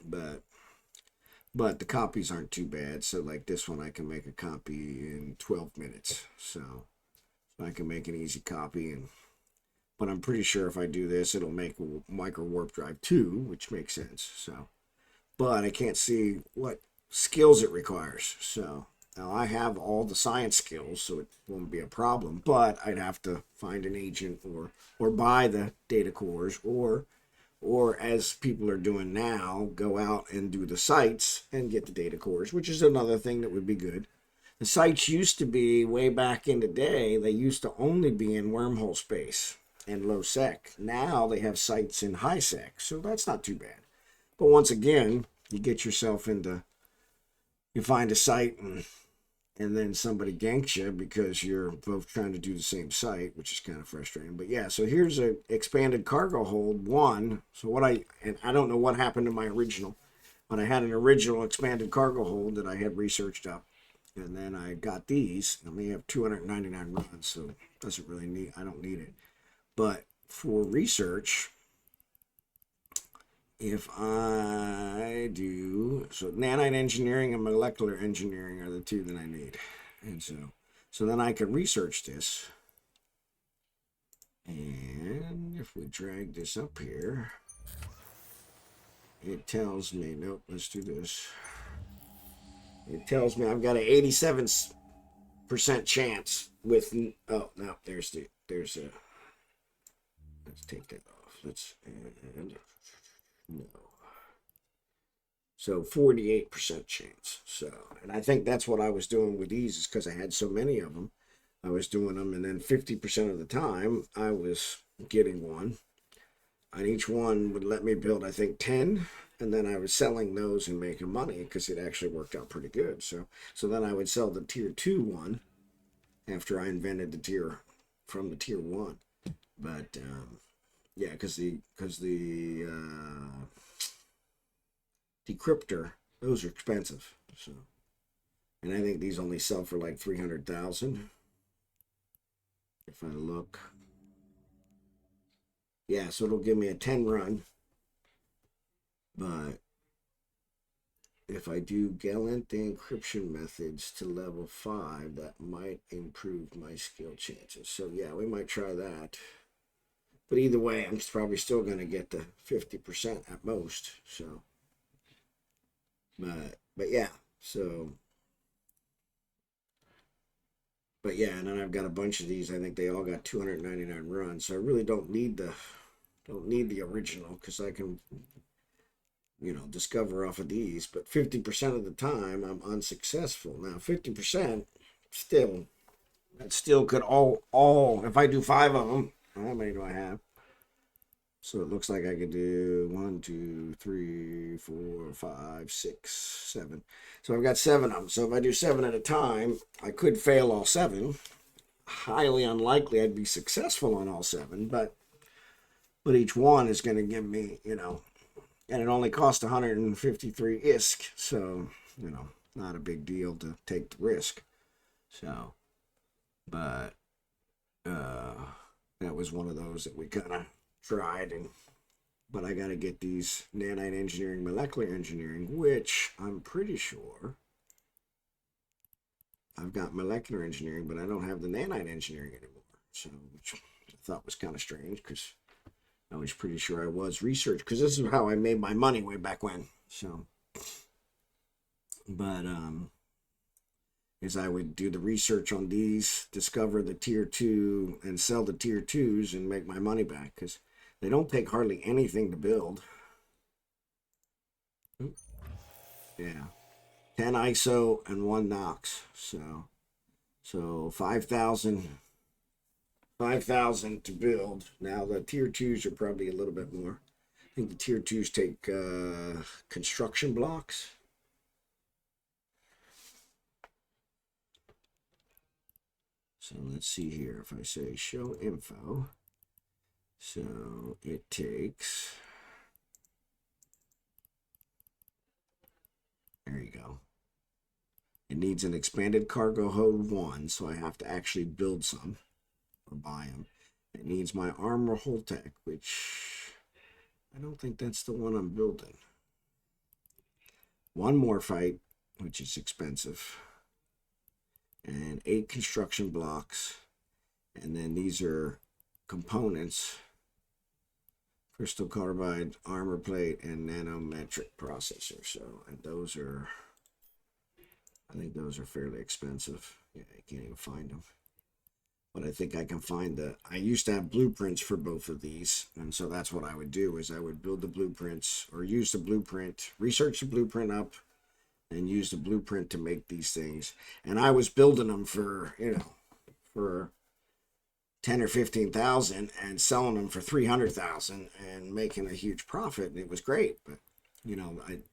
but the copies aren't too bad. So like this one, I can make a copy in 12 minutes. So I can make an easy copy, but I'm pretty sure if I do this, it'll make micro warp drive 2, which makes sense. So, but I can't see what skills it requires. So now I have all the science skills, so it won't be a problem. But I'd have to find an agent or buy the data cores, or as people are doing now, go out and do the sites and get the data cores, which is another thing that would be good. The sites used to be, way back in the day, they used to only be in wormhole space and low sec. Now they have sites in high sec, so that's not too bad. But once again, you get yourself into, you find a site and then somebody ganks you because you're both trying to do the same site, which is kind of frustrating. But yeah, so here's a expanded cargo hold 1. So and I don't know what happened to my original, but I had an original expanded cargo hold that I had researched up. And then I got these. I only have 299 runs, so doesn't really need, I don't need it. But for research, if I do, so nanite engineering and molecular engineering are the 2 that I need. And so then I can research this. And if we drag this up here, it tells me, nope, let's do this. It tells me I've got an 87% chance with, oh, no, there's a, let's take that off. And no. So 48% chance. So, and I think that's what I was doing with these, is because I had so many of them. I was doing them, and then 50% of the time I was getting one. And each one would let me build, I think, 10. And then I was selling those and making money because it actually worked out pretty good. So then I would sell the tier 2 one after I invented the tier from the tier 1. But yeah, because the decryptor, those are expensive. So, and I think these only sell for like 300,000. If I look, yeah, so it'll give me a 10 run. But if I do Galante encryption methods to level 5, that might improve my skill chances. So yeah, we might try that. But either way, I'm probably still going to get the 50% at most. So, but yeah, so, but yeah, and then I've got a bunch of these. I think they all got 299 runs. So I really don't need the original, because I can, discover off of these. But 50% of the time I'm unsuccessful. Now 50% still, that still could all if I do 5 of them. How many do I have? So it looks like I could do 1, 2, 3, 4, 5, 6, 7. So I've got 7 of them. So if I do 7 at a time, I could fail all 7. Highly unlikely I'd be successful on all 7, but each one is going to give me, and it only cost 153 ISK, so, not a big deal to take the risk. So, but that was one of those that we kind of tried, but I got to get these nanite engineering, molecular engineering, which I'm pretty sure I've got molecular engineering, but I don't have the nanite engineering anymore. So, which I thought was kind of strange, because I was pretty sure I was research, because this is how I made my money way back when. So, but is I would do the research on these, discover the tier 2, and sell the tier 2s and make my money back, because they don't take hardly anything to build. Yeah, 10 ISO and 1 Nox. So 5,000 to build. Now the tier 2s are probably a little bit more. I think the tier 2s take construction blocks. So let's see here. If I say show info, so it takes, there you go. It needs an expanded cargo hold 1, so I have to actually build some or buy them. It needs my armor hull tech, which I don't think that's the one I'm building. One more fight, which is expensive. And 8 construction blocks. And then these are components. Crystal carbide, armor plate, and nanometric processor. So, and those are, I think those are fairly expensive. Yeah, I can't even find them. But I think I can find I used to have blueprints for both of these. And so that's what I would do is I would build the blueprints or use the blueprint, research the blueprint up and use the blueprint to make these things. And I was building them for, for 10 or 15,000 and selling them for 300,000 and making a huge profit. And it was great. But,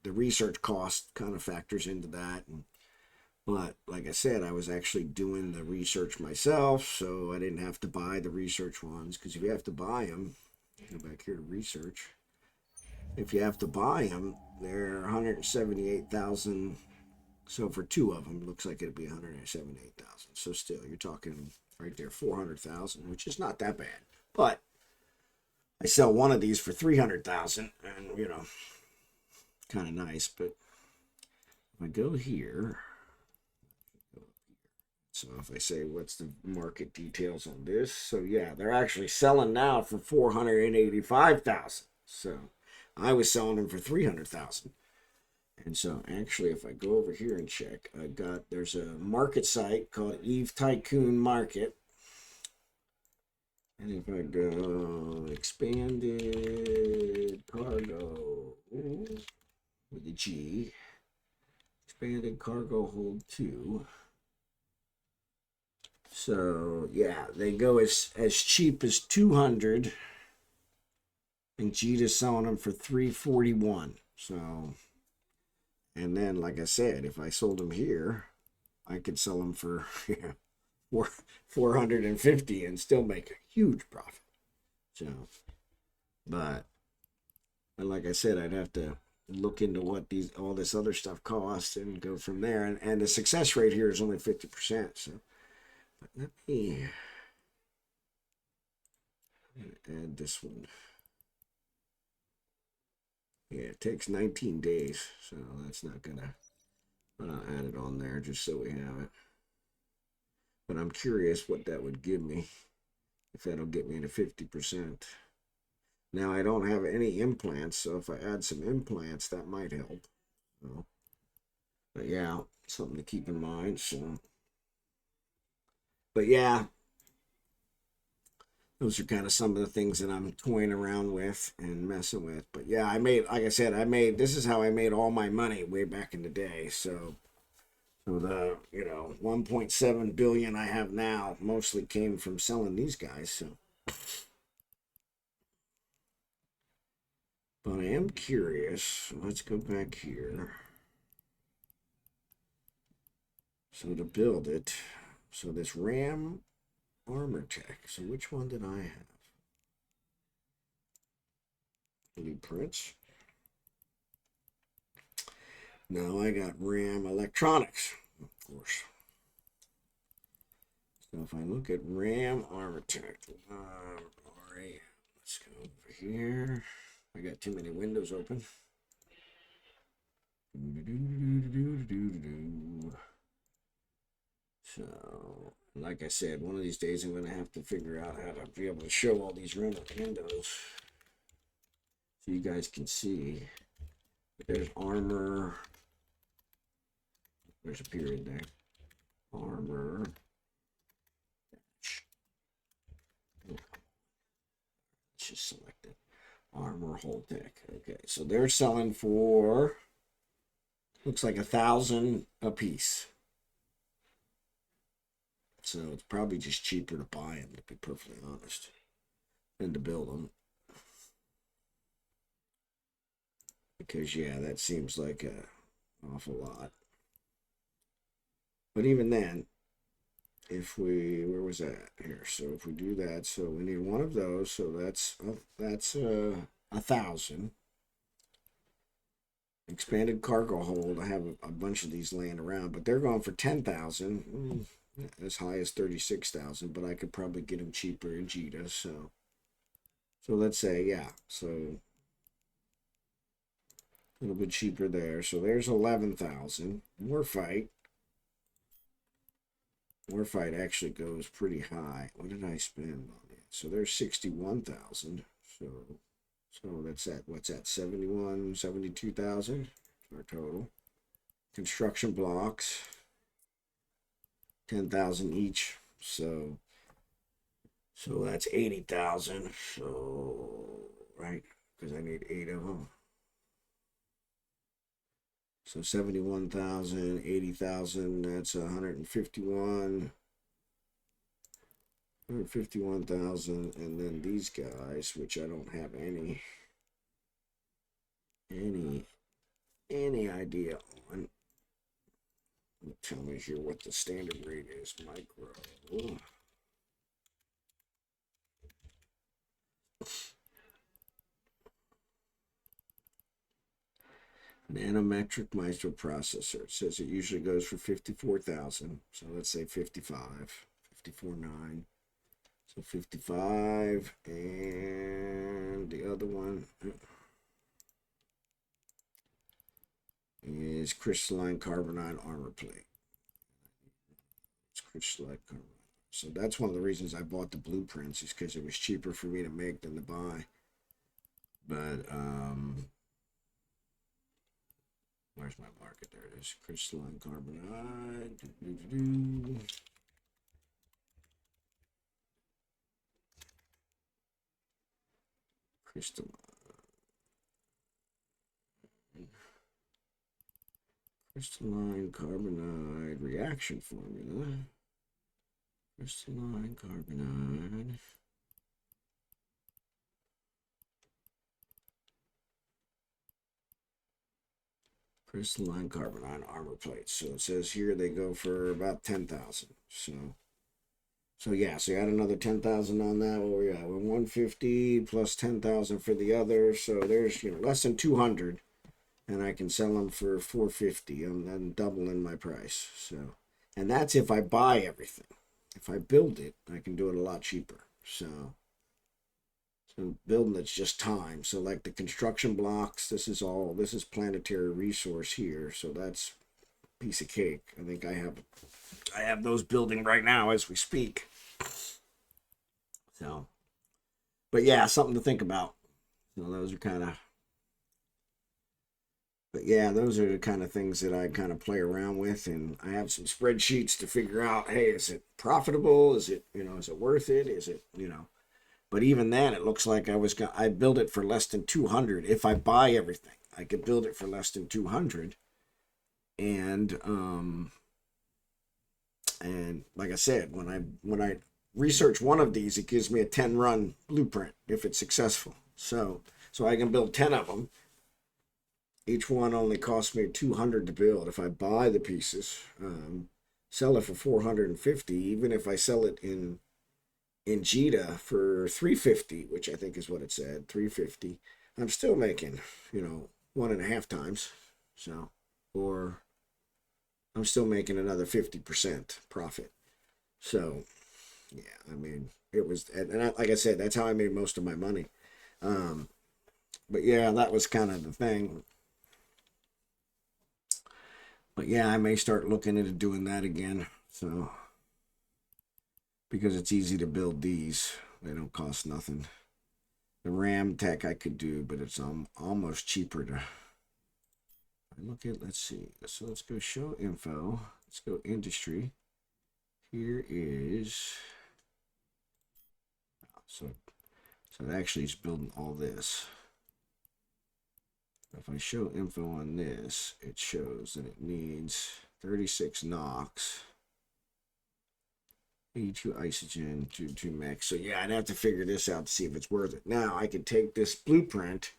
the research cost kind of factors into that. But like I said, I was actually doing the research myself, so I didn't have to buy the research ones. Because if you have to buy them, go back here to research. If you have to buy them, they're 178,000. So for 2 of them, looks like it'd be 178,000. So still, you're talking right there 400,000, which is not that bad. But I sell one of these for 300,000, and kind of nice. But if I go here. So if I say, what's the market details on this? So yeah, they're actually selling now for 485,000. So I was selling them for 300,000. And so actually, if I go over here and check, there's a market site called Eve Tycoon Market. And if I go expanded cargo with a G, expanded cargo hold 2. So yeah, they go as cheap as 200, and Jita's selling them for 341. So, and then like I said, if I sold them here, I could sell them for 450 and still make a huge profit. So, but like I said, I'd have to look into what all this other stuff costs and go from there. And the success rate here is only 50%. So. But let me add this one. Yeah, it takes 19 days, so that's not gonna. But I'll add it on there just so we have it. But I'm curious what that would give me, if that'll get me to 50%. Now I don't have any implants, so if I add some implants, that might help. So, but yeah, something to keep in mind. So. But yeah, those are kind of some of the things that I'm toying around with and messing with. But yeah, like I said, this is how I made all my money way back in the day. So the, 1.7 billion I have now mostly came from selling these guys. So, but I am curious. Let's go back here. So to build it, so this RAM armor tech. So which one did I have? Blueprints. No, I got RAM electronics, of course. So if I look at RAM armor tech, let's go over here. I got too many windows open. So, like I said, one of these days I'm going to have to figure out how to be able to show all these windows so you guys can see. There's armor. There's a period there. Armor. Let's just select it. Armor whole tech. Okay, so they're selling for, looks like 1,000 a piece. So it's probably just cheaper to buy them, to be perfectly honest, than to build them. Because yeah, that seems like an awful lot. But even then, if we, where was that here? So if we do that, so we need one of those. So that's 1,000. Expanded cargo hold. I have a bunch of these laying around, but they're going for 10,000. As high as 36,000, but I could probably get them cheaper in Jita. So let's say, yeah. So A little bit cheaper there. So there's 11,000. More fight. More fight actually goes pretty high. What did I spend on it? So there's 61,000. So that's at, what's that, 71, 72,000 our total. Construction blocks, 10,000 each. So that's 80,000. So, right, because I need 8 of them. So 71,000, 80,000, that's 151. 151,000, and then these guys, which I don't have any idea on. Tell me here what the standard rate is. Micro. Ooh. Nanometric microprocessor. It says it usually goes for 54,000. So let's say 55, 54.9. So 55, and the other one is crystalline carbonide armor plate. It's crystalline carbonide. So that's one of the reasons I bought the blueprints, is because it was cheaper for me to make than to buy. But where's my market? There it is. Crystalline carbonide. Crystalline carbonide reaction formula. Crystalline carbonide. Crystalline carbonide armor plates. So it says here they go for about 10,000. So yeah, so you add another 10,000 on that. What we at? We're 150 plus 10,000 for the other. So there's, less than 200, and I can sell them for 450. I'm then doubling my price. So, and that's if I buy everything. If I build it, I can do it a lot cheaper. So building it's just time. So like the construction blocks, this is planetary resource here. So that's a piece of cake. I think I have those building right now as we speak. So, but yeah, something to think about. Those are kind of, but yeah, those are the kind of things that I kind of play around with, and I have some spreadsheets to figure out, hey, is it profitable? Is it, is it worth it? Is it, but even then it looks like I build it for less than 200. If I buy everything, I could build it for less than 200. And like I said, when I research one of these, it gives me a 10-run blueprint if it's successful. So I can build 10 of them. Each one only costs me 200 to build. If I buy the pieces, sell it for 450, even if I sell it in Jita for 350, which I think is what it said, 350, I'm still making, 1.5 times. So, or I'm still making another 50% profit. So, yeah, I mean, it was, like I said, that's how I made most of my money. But yeah, that was kind of the thing. But yeah, I may start looking into doing that again. So, because it's easy to build these, they don't cost nothing. The RAM tech I could do, but it's almost cheaper to look at. Let's see. So let's go show info. Let's go industry. Here is, so it actually is building all this. If I show info on this, it shows that it needs 36 NOx, 82 isogen, 2 mix. So yeah, I'd have to figure this out to see if it's worth it. Now I could take this blueprint,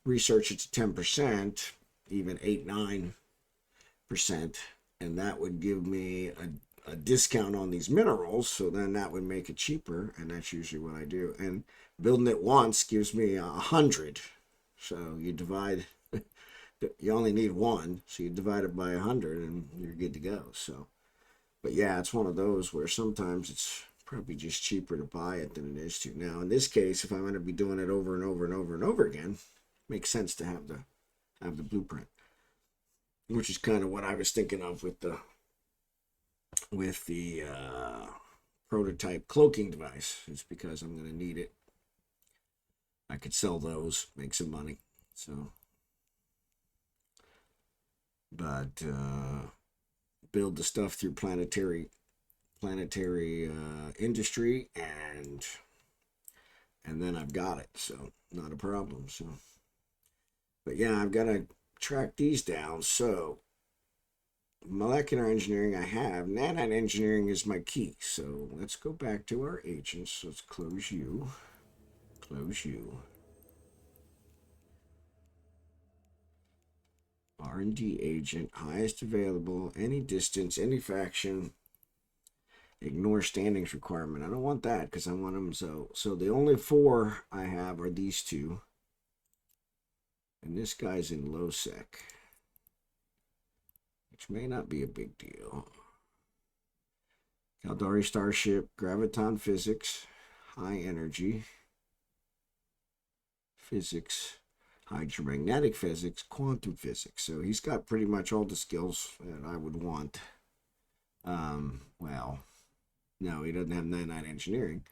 research it to 10%, even 8-9%, and that would give me a discount on these minerals. So then that would make it cheaper, and that's usually what I do. And building it once gives me 100. So you divide. You only need one, so you divide it by 100 and you're good to go. So, but yeah, it's one of those where sometimes it's probably just cheaper to buy it than it is to. Now, in this case, if I'm going to be doing it over and over and over and over again, it makes sense to have I have the blueprint, which is kind of what I was thinking of with the prototype cloaking device. It's because I'm going to need it. I could sell those, make some money. So, but build the stuff through planetary industry, and then I've got it. So not a problem. So, but yeah, I've got to track these down. So molecular engineering I have. Nanite engineering is my key. So let's go back to our agents. Let's close you. Close you. R&D agent, highest available, any distance, any faction. Ignore standings requirement. I don't want that because I want them. So the only 4 I have are these 2. And this guy's in low sec, which may not be a big deal. Caldari Starship, Graviton Physics, High Energy, Physics, Hydromagnetic Physics, Quantum Physics. So he's got pretty much all the skills that I would want. Well, no, he doesn't have nanite engineering.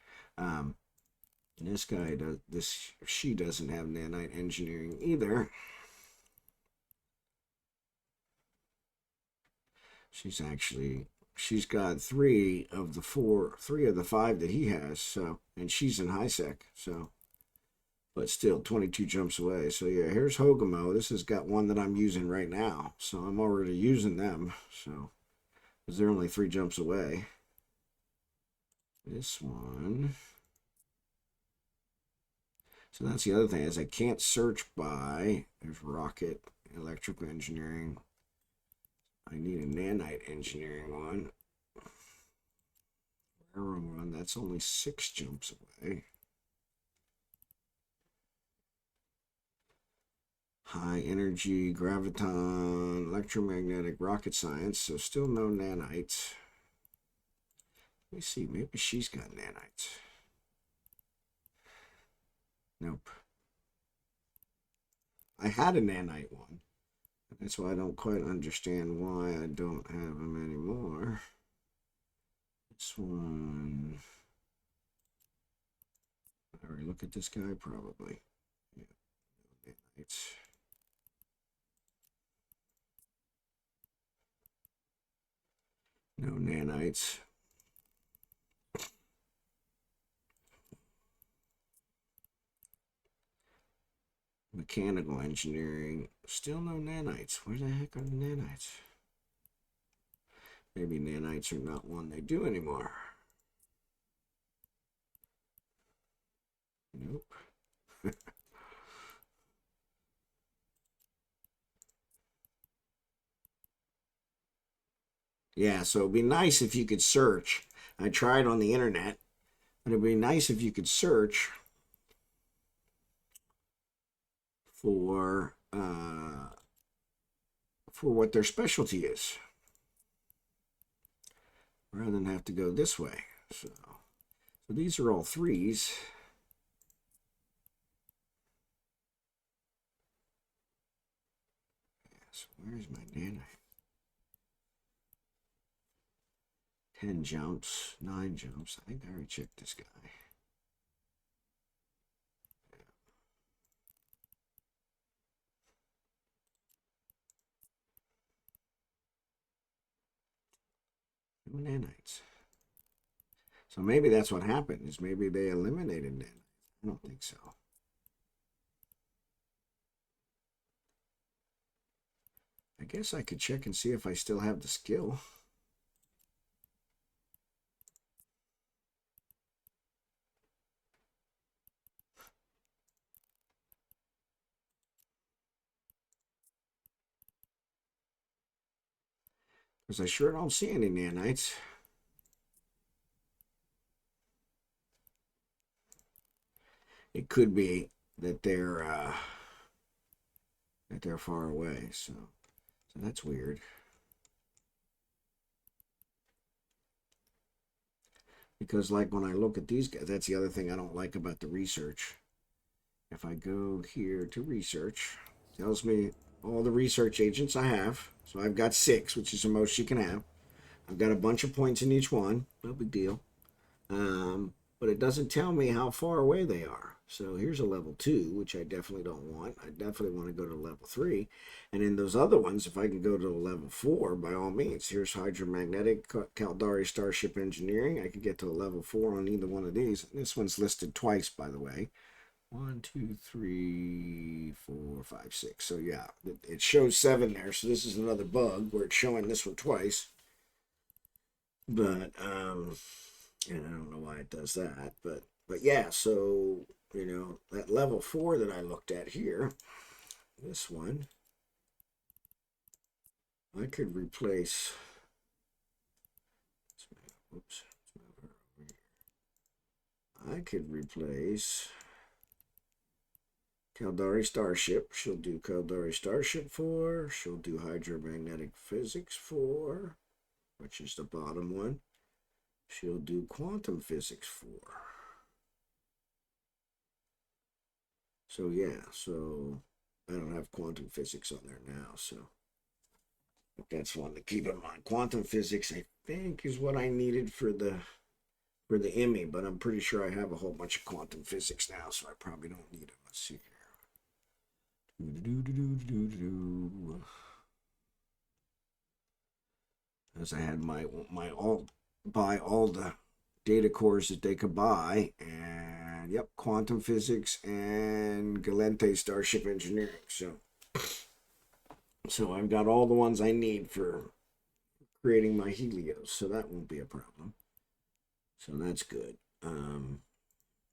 This guy does. She doesn't have nanite engineering either. She's got 3 of the 5 that he has. So, and she's in high sec. So, but still 22 jumps away. So yeah, here's Hogamo. This has got one that I'm using right now. So I'm already using them. So, because they're only 3 jumps away. This one. So that's the other thing, is I can't search by. There's rocket, electrical engineering. I need a nanite engineering one. Railroad run, that's only 6 jumps away. High energy, graviton, electromagnetic, rocket science. So still no nanites. Let me see, maybe she's got nanites. Nope. I had a nanite one. That's why I don't quite understand why I don't have them anymore. This one. I already look at this guy, probably. Yeah, nanites. No nanites. Mechanical engineering, still no nanites. Where the heck are the nanites? Maybe nanites are not one they do anymore. Nope. Yeah, so it'd be nice if you could search. I tried on the internet, but it'd be nice if you could search for what their specialty is, rather than have to go this way. So these are all 3s. So where's my nanite? 10 jumps, 9 jumps. I think I already checked this guy. Nanites. So maybe that's what happened, is maybe they eliminated nanites. I don't think so. I guess I could check and see if I still have the skill. Because I sure don't see any nanites. It could be that they're far away, so that's weird. Because like when I look at these guys, that's the other thing I don't like about the research. If I go here to research, it tells me all the research agents I have. So I've got 6, which is the most you can have. I've got a bunch of points in each one. No big deal. But it doesn't tell me how far away they are. So here's a level 2, which I definitely don't want. I definitely want to go to level 3. And in those other ones, if I can go to level 4, by all means. Here's hydromagnetic, Caldari Starship Engineering. I could get to a level 4 on either one of these. This one's listed twice, by the way. 1, 2, 3, 4, 5, 6. So yeah, it shows 7 there. So this is another bug where it's showing this one twice. But and I don't know why it does that, but yeah, so that level 4 that I looked at here, this one, I could replace. Oops, I could replace Caldari Starship. She'll do Caldari Starship 4. She'll do Hydromagnetic Physics 4, which is the bottom one. She'll do Quantum Physics 4. So yeah, so I don't have quantum physics on there now, so that's one to keep in mind. Quantum physics, I think, is what I needed for the Emmy, but I'm pretty sure I have a whole bunch of quantum physics now, so I probably don't need it. Let's see here. As I had my all buy all the data cores that they could buy, and yep, quantum physics and Galente Starship Engineering. So I've got all the ones I need for creating my Helios, so that won't be a problem. So that's good.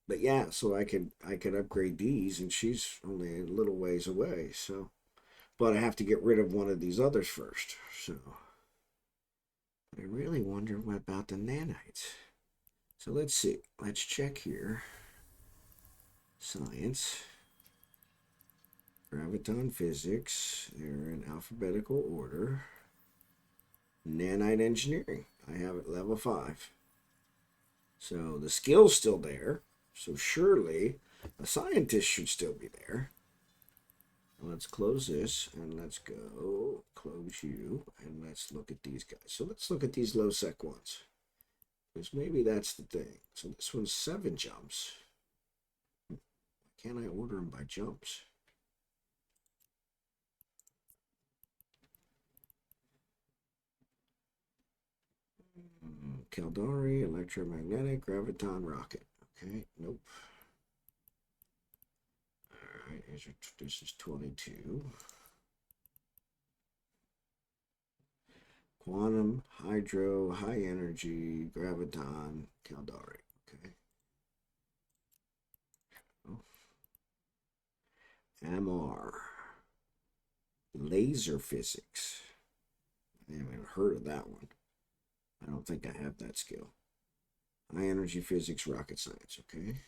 But yeah, so I could upgrade these, and she's only a little ways away. So, but I have to get rid of one of these others first. So I really wonder what about the nanites. So let's see. Let's check here. Science. Graviton physics. They're in alphabetical order. Nanite engineering. I have it level 5. So the skill's still there. So surely a scientist should still be there. Let's close this and let's go close you and let's look at these guys. So let's look at these low sec ones. Because maybe that's the thing. So this one's 7 jumps. Can I order them by jumps? Caldari, electromagnetic, graviton, rocket. Okay, nope. All right, this is 22. Quantum, hydro, high energy, graviton, Caldari. Okay. Oh. MR. Laser physics. I haven't heard of that one. I don't think I have that skill. High energy physics, rocket science. Okay.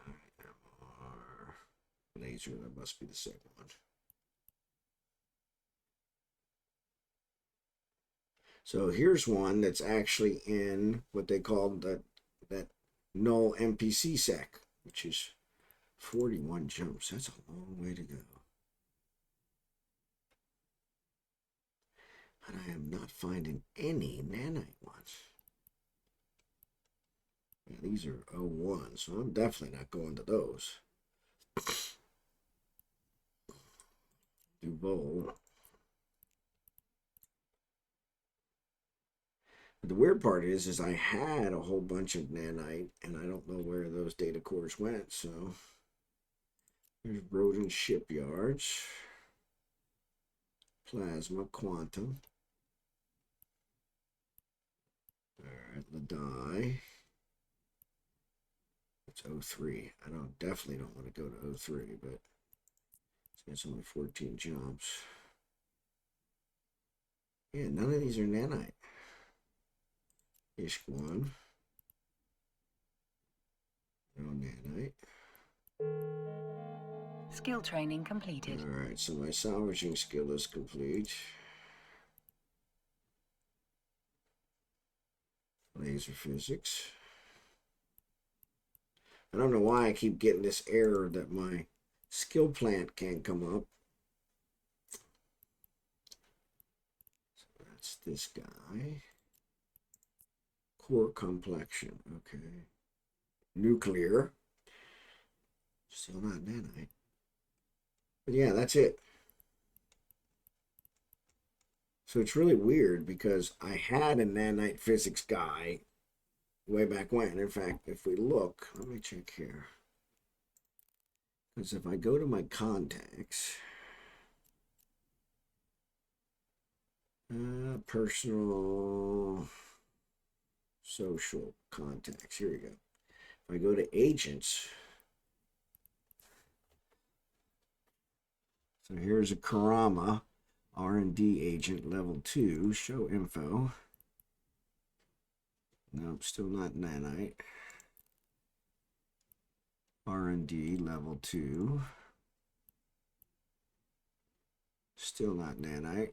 MR. Laser, that must be the second one. So here's one that's actually in what they call that null NPC sec, which is 41 jumps. That's a long way to go. But I am not finding any nanite ones. Yeah, these are 01, so I'm definitely not going to those. Duval. But the weird part is I had a whole bunch of nanite, and I don't know where those data cores went, so there's Rodent Shipyards. Plasma, quantum. Alright, Ladai. It's 03. I definitely don't want to go to 03, but it's only 14 jumps. Yeah, none of these are nanite. Ishk 1. No nanite. Skill training completed. Alright, so my salvaging skill is complete. Laser physics. I don't know why I keep getting this error that my Skill plant can't come up. So that's this guy. Core complexion. Okay. Nuclear. Still not nanite. But yeah, that's it. So it's really weird because I had a nanite physics guy way back when. In fact, if we look, let me check here. Because if I go to my contacts, personal, social contacts, here we go. If I go to agents, so here's a Karama R&D agent level 2, show info. Nope, still not nanite. R&D level 2. Still not nanite.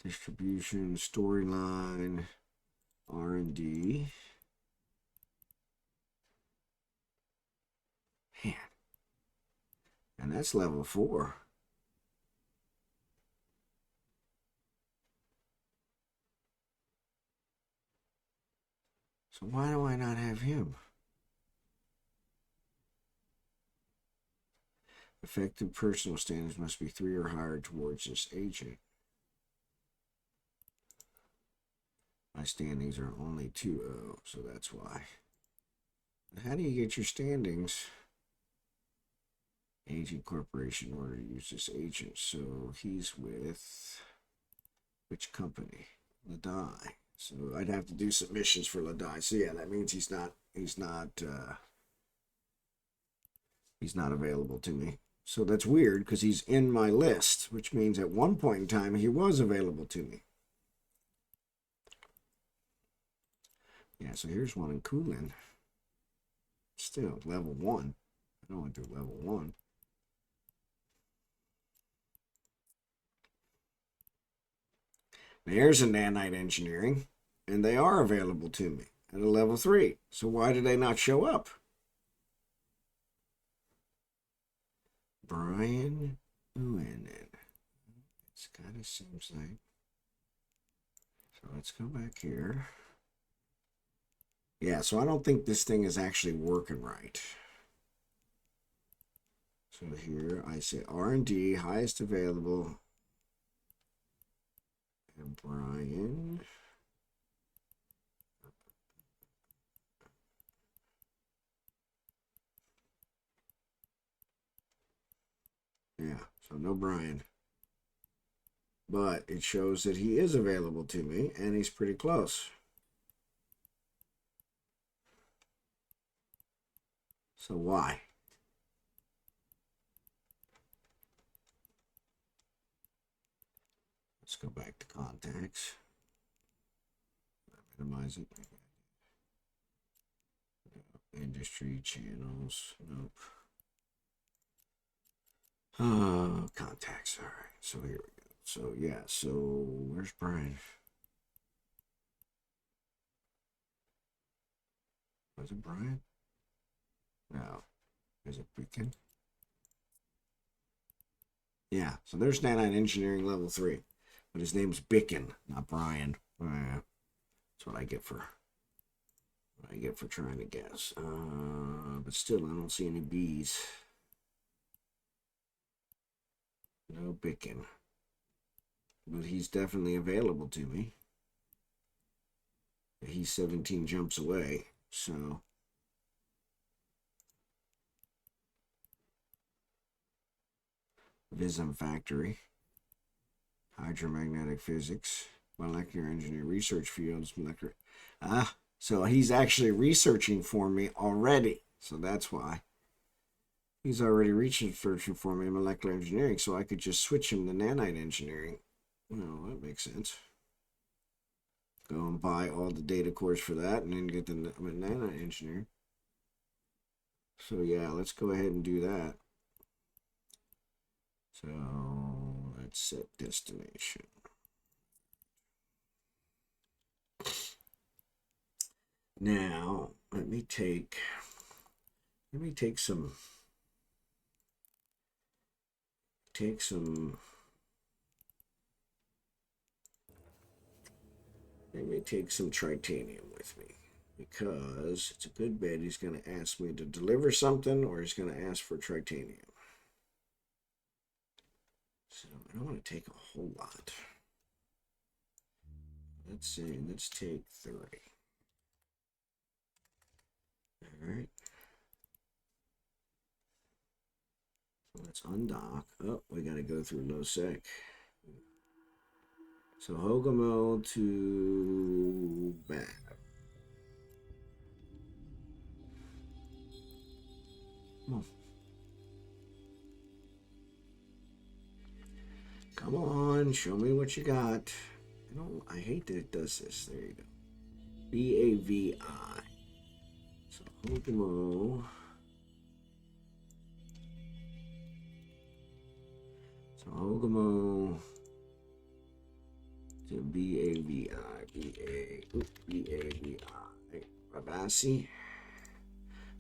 Distribution, storyline, R&D. Man. And that's level 4. So why do I not have him? Effective personal standards must be 3 or higher towards this agent. My standings are only 2-0, so that's why. How do you get your standings? Agent corporation order to use this agent. So he's with which company? Ladai. So I'd have to do submissions for Ladai. So yeah, that means he's not available to me. So that's weird because he's in my list, which means at one point in time he was available to me. Yeah, so here's one in Kulin. Still level 1. I don't want to do level 1. There's a nanite engineering, and they are available to me at a level 3. So why do they not show up? Brian Buchanan. It kind of seems like. So let's go back here. Yeah, so I don't think this thing is actually working right. So here I say R&D, highest available. And Brian. Yeah, so no Brian. But it shows that he is available to me, and he's pretty close. So why? Let's go back to contacts. Minimize it. Industry channels. Nope. Contacts. All right. So here we go. So yeah. So where's Brian? Was it Brian? No. Is it Beacon? Yeah. So there's nanite engineering level 3, but his name's Beacon, not Brian. That's what I get for. What I get for trying to guess. But still, I don't see any B's. No Beacon. But he's definitely available to me. He's 17 jumps away, so. Vism Factory. Hydromagnetic physics. Molecular engineering research fields. Molecular. So he's actually researching for me already. So that's why. He's already researching for me in molecular engineering, so I could just switch him to nanite engineering. Well, that makes sense. Go and buy all the data cores for that and then get the nanite engineering. So yeah, let's go ahead and do that. So let's set destination. Now, let me take Let me take some titanium with me, because it's a good bet he's going to ask me to deliver something, or he's going to ask for titanium. So I don't want to take a whole lot. Let's take 3. All right. So let's undock. Oh, we got to go through low sec. So Hogamo to back. Come on, show me what you got. I hate that it does this. There you go. BAVI. So Hogamo. So Hogamo to BAVI. BAVI. Rabasi.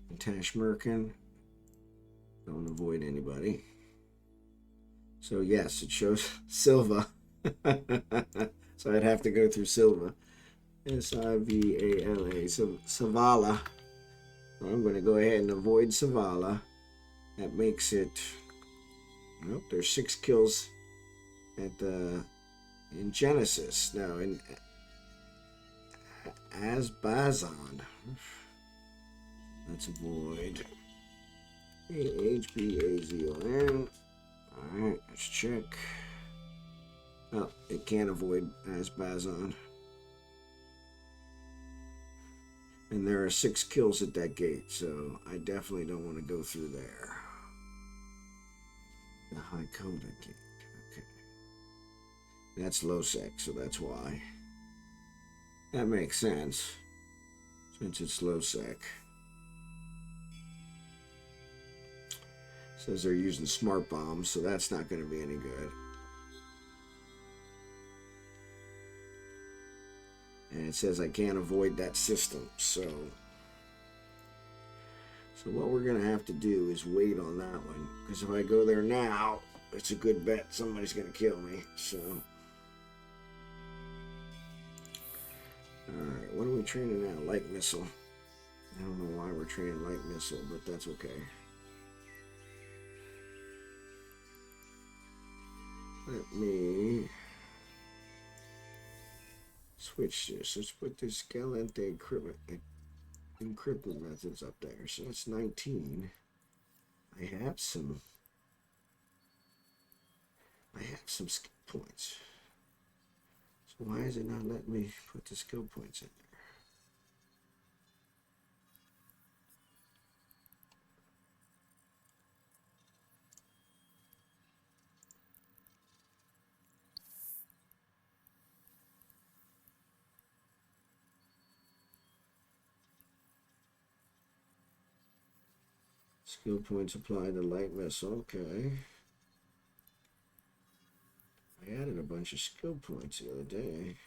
And Tashmerkin. Don't avoid anybody. So yes, it shows Silva. So I'd have to go through Silva. Sivala. So Savala. So I'm going to go ahead and avoid Savala. That makes it. Nope, there's 6 kills in Genesis. Now in Asbazon. Let's avoid HBAZON. Alright, let's check. Oh, it can't avoid Asbazon. And there are 6 kills at that gate, so I definitely don't want to go through there. The high Coda gate. Okay. That's low sec, so that's why. That makes sense, since it's low sec. Says they're using smart bombs, so that's not going to be any good. And it says I can't avoid that system, so what we're going to have to do is wait on that one, because if I go there now, it's a good bet somebody's going to kill me. So alright, what are we training now? Light missile. I don't know why we're training light missile, but that's okay. Let me switch this. Let's put this Galente encrypted methods up there. So that's 19. I have some skill points. So why is it not letting me put the skill points in there? Skill points applied to light missile. Okay. I added a bunch of skill points the other day.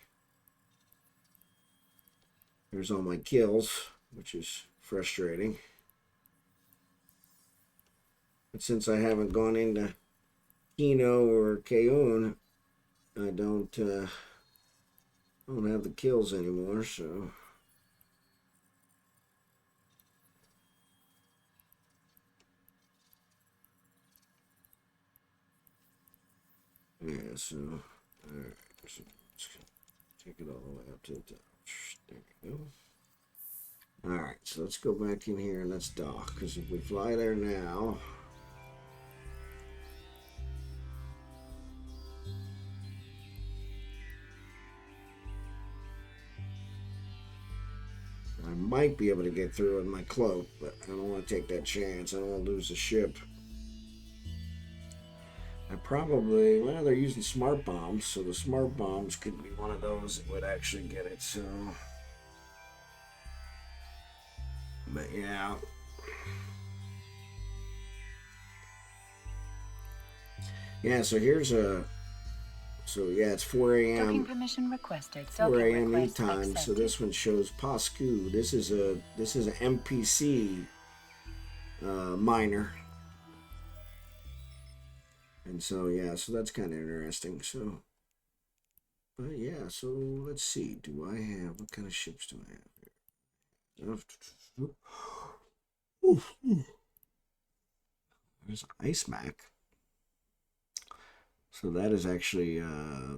There's all my kills, which is frustrating. But since I haven't gone into Kino or Kaon, I don't have the kills anymore, so. Yeah, so, alright, so let's take it all the way up to the top. There we go. Alright, so let's go back in here and let's dock, because if we fly there now, I might be able to get through in my cloak, but I don't want to take that chance. I don't want to lose the ship. I probably, well, they're using smart bombs, so the smart bombs could be one of those that would actually get it, so. But yeah. Yeah, so here's a, so yeah, it's 4 a.m. Docking permission requested. 4 a.m. Request time, accepted. so this one shows Pascu. This is an NPC miner. And so, yeah, so that's kind of interesting. So, but yeah, so let's see. Do I have, what kind of ships do I have here? There's Ice Mac. So that is actually,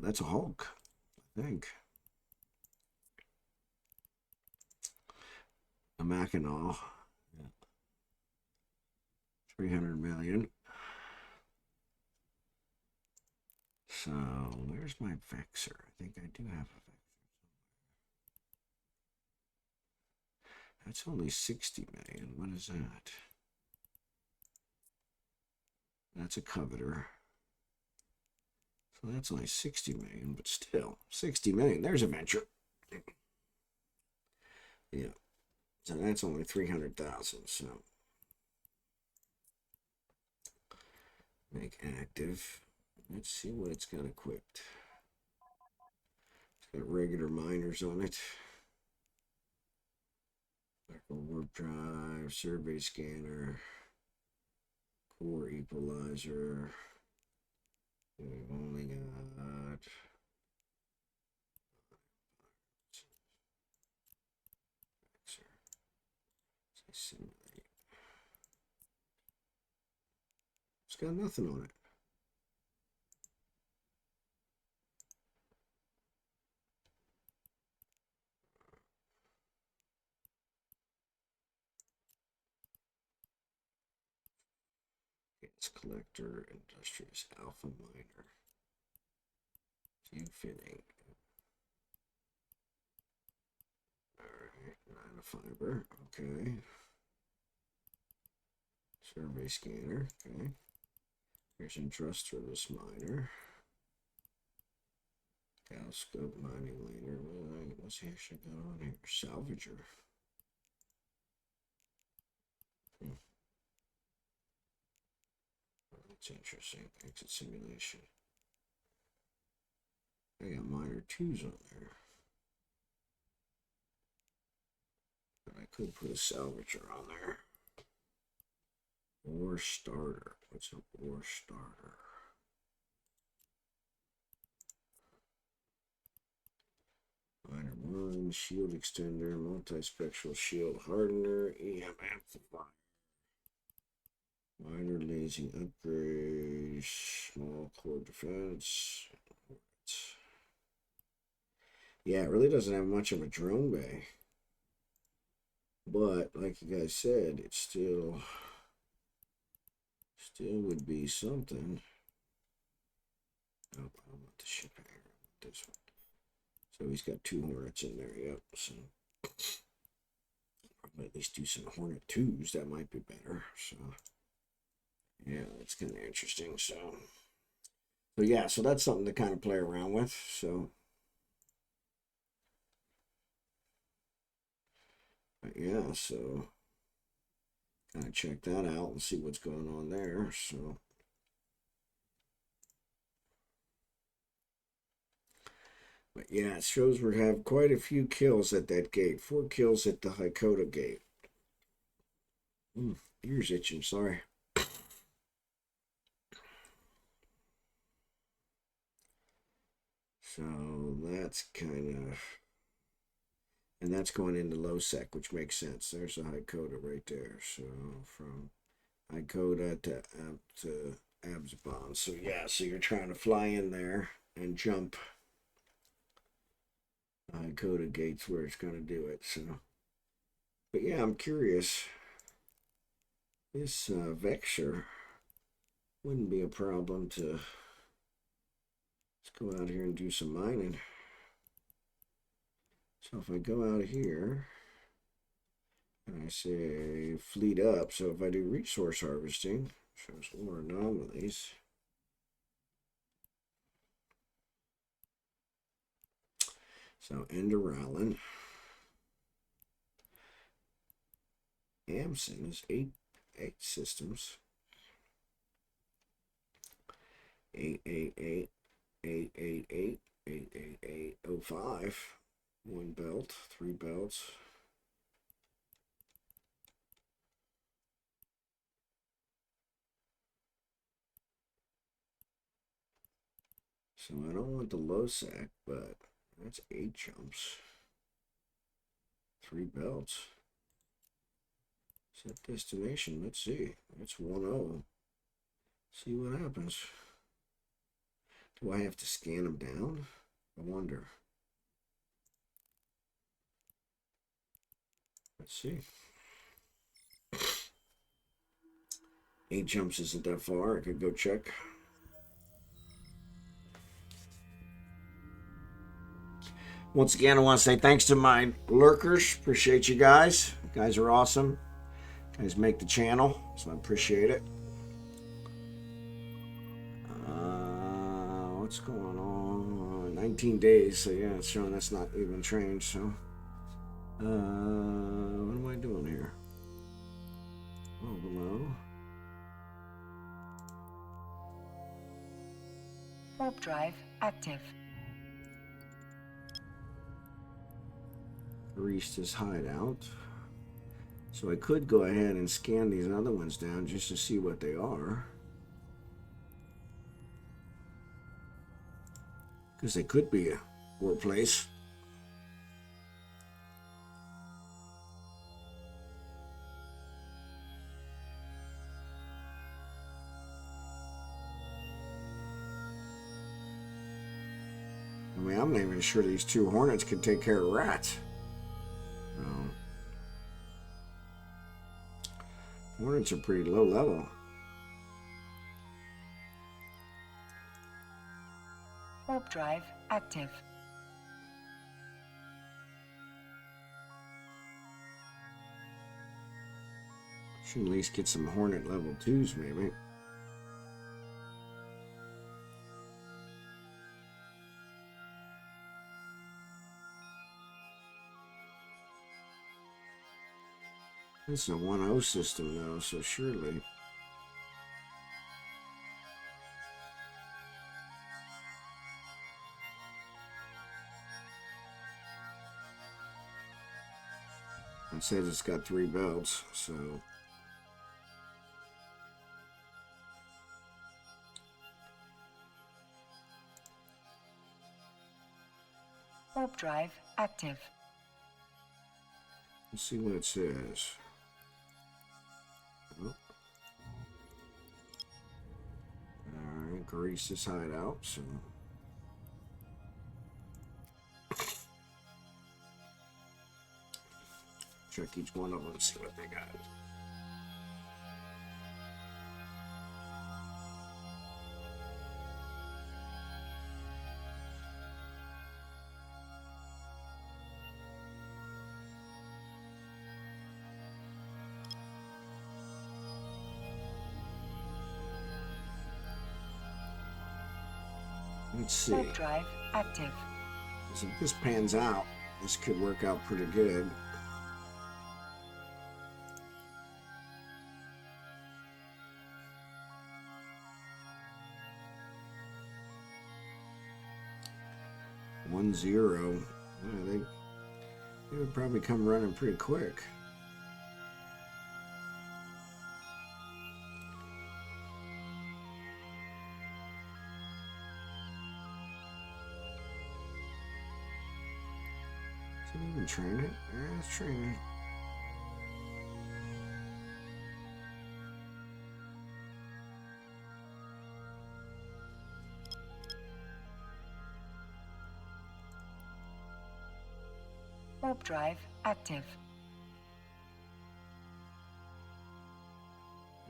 that's a Hulk, I think. A Mackinac. Yeah. 300 million. So where's my Vexer? I think I do have a Vexer. That's only 60 million. What is that? That's a Coveter. So that's only 60 million, but still 60 million. There's a Venture. Yeah. So that's only 300,000. So make active. Let's see what it's got equipped. It's got regular miners on it. Warp drive, survey scanner, core equalizer. We've only got simulate. It's got nothing on it. It's collector, industrious alpha miner. View fitting. Alright, nanofiber. Okay. Survey scanner. Okay. Here's industrialist miner. Galscope mining laner. What's he actually got on here? Salvager. That's interesting. Exit simulation. I got miner 2s on there. But I could put a salvager on there. Ore starter. What's an ore starter? Miner 1, shield extender, multispectral shield hardener, EM amplifier. Minor lasing upgrades, small core defense. Yeah, it really doesn't have much of a drone bay. But, like you guys said, it still would be something. Oh, I don't want the ship hanger. I want this one. So he's got 2 Hornets in there, yep. So probably at least do some Hornet 2s. That might be better. So yeah, that's kind of interesting. So yeah, so that's something to kind of play around with. So but yeah, so kind of check that out and see what's going on there. So but yeah, it shows we have quite a few kills at that gate. 4 kills at the Haikota gate. Ears itching, sorry. So that's kind of, and that's going into low sec, which makes sense. There's a Haikota right there. So from Haikota to Abzabon. So yeah, so you're trying to fly in there and jump Haikota gates where it's going to do it. So, but yeah, I'm curious. This Vexer wouldn't be a problem to. Let's go out here and do some mining. So if I go out here and I say fleet up, so if I do resource harvesting, shows more anomalies. So Enderallen. Amson is 8 systems. 888 888 88805. 1 belt, 3 belts. So I don't want the low sec, but that's 8 jumps. 3 belts. Set destination. Let's see. That's 1-0. See what happens. Do I have to scan them down? I wonder. Let's see. 8 jumps isn't that far. I could go check. Once again, I want to say thanks to my lurkers. Appreciate you guys. You guys are awesome. You guys make the channel, so I appreciate it. What's going on? 19 days, so yeah, it's showing that's not even trained, so. What am I doing here? Oh, below. Warp drive active. Greased his hideout. So I could go ahead and scan these other ones down just to see what they are. Because they could be a workplace. I mean, I'm not even sure these 2 hornets could take care of rats. No. Hornets are pretty low level. Warp drive active. Should at least get some hornet level 2s maybe. This is a 1-0 system though, so surely. It says it's got 3 belts, so. Warp drive active. Let's see what it says. Oh. Alright, grease this hideout, so. Check each one of them and see what they got. Let's see. Warp drive active. So if this pans out, this could work out pretty good. One zero. Yeah, they would probably come running pretty quick. Is it even training? Yeah, it's training. Warp drive active.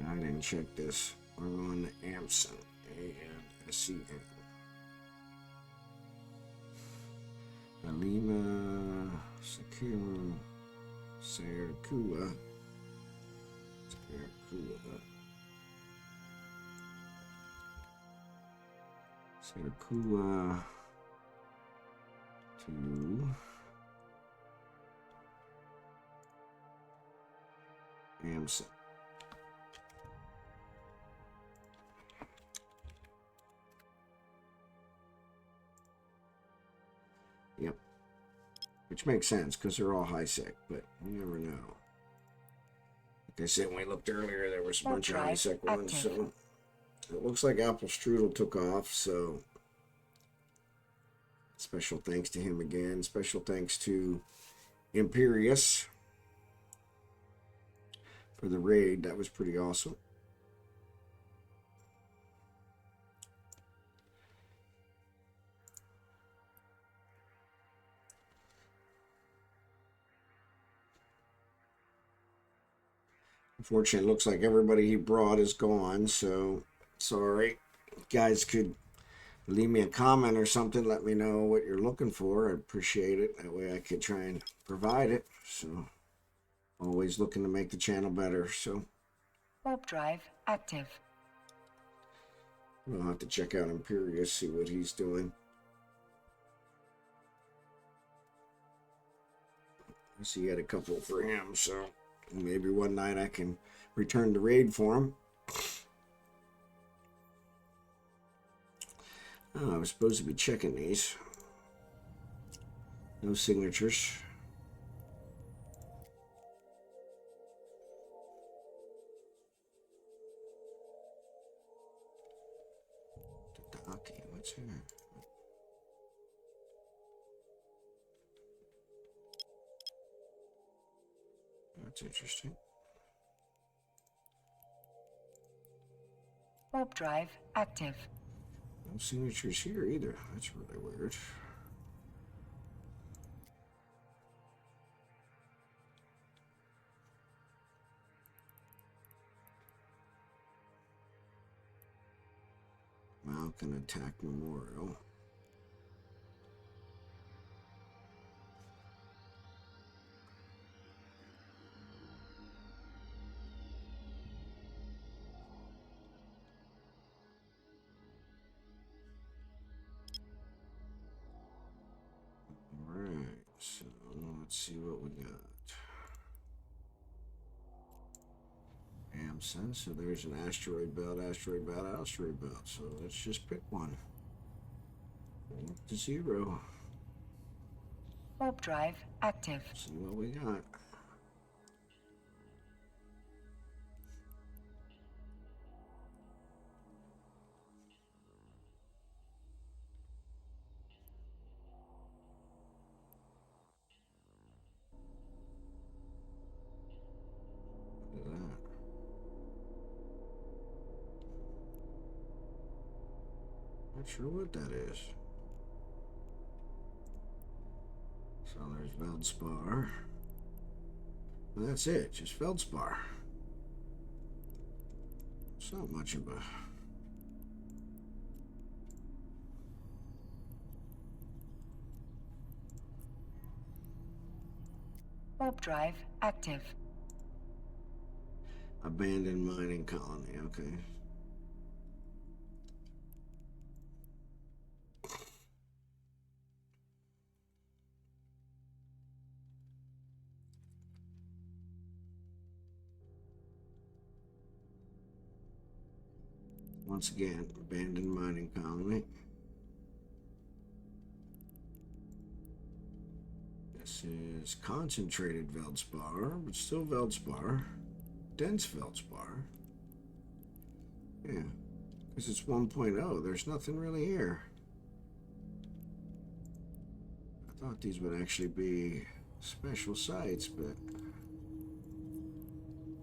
I didn't check this. We're going to Amson. A-N-S-E-N. Alima Sakura Sarakua. Sarakua to Amson. Yep. Which makes sense because they're all high sec, but you never know. Like I said, when we looked earlier, there was a bunch of high sec ones, so it looks like Apple Strudel took off, so Special thanks to him again. Special thanks to Imperious for the raid. That was pretty awesome. Unfortunately, it looks like everybody he brought is gone, so sorry. Guys could leave me a comment or something. Let me know what you're looking for. I'd appreciate it. That way I could try and provide it. So, always looking to make the channel better. So, Warp drive active. we'll have to check out Imperious, see what he's doing. I see he had a couple for him, so maybe one night I can return the raid for him. Oh, I was supposed to be checking these. No signatures. Okay, what's here? That's interesting. Warp drive active. No signatures here either. That's really weird. Malkin Attack Memorial. Alright, so let's see what we got. Amsen, so there's an asteroid belt, asteroid belt, asteroid belt. So let's just pick one. 4 to 0. Warp drive active. See what we got. Look at that. Not sure what that is. So there's Veldspar. Well, that's it, just Veldspar. It's not much of a... Warp drive active. Abandoned mining colony, okay. Once again, abandoned mining colony. This is concentrated Veldspar, but still Veldspar. Dense Veldspar. Yeah, because it's 1.0. There's nothing really here. I thought these would actually be special sites, but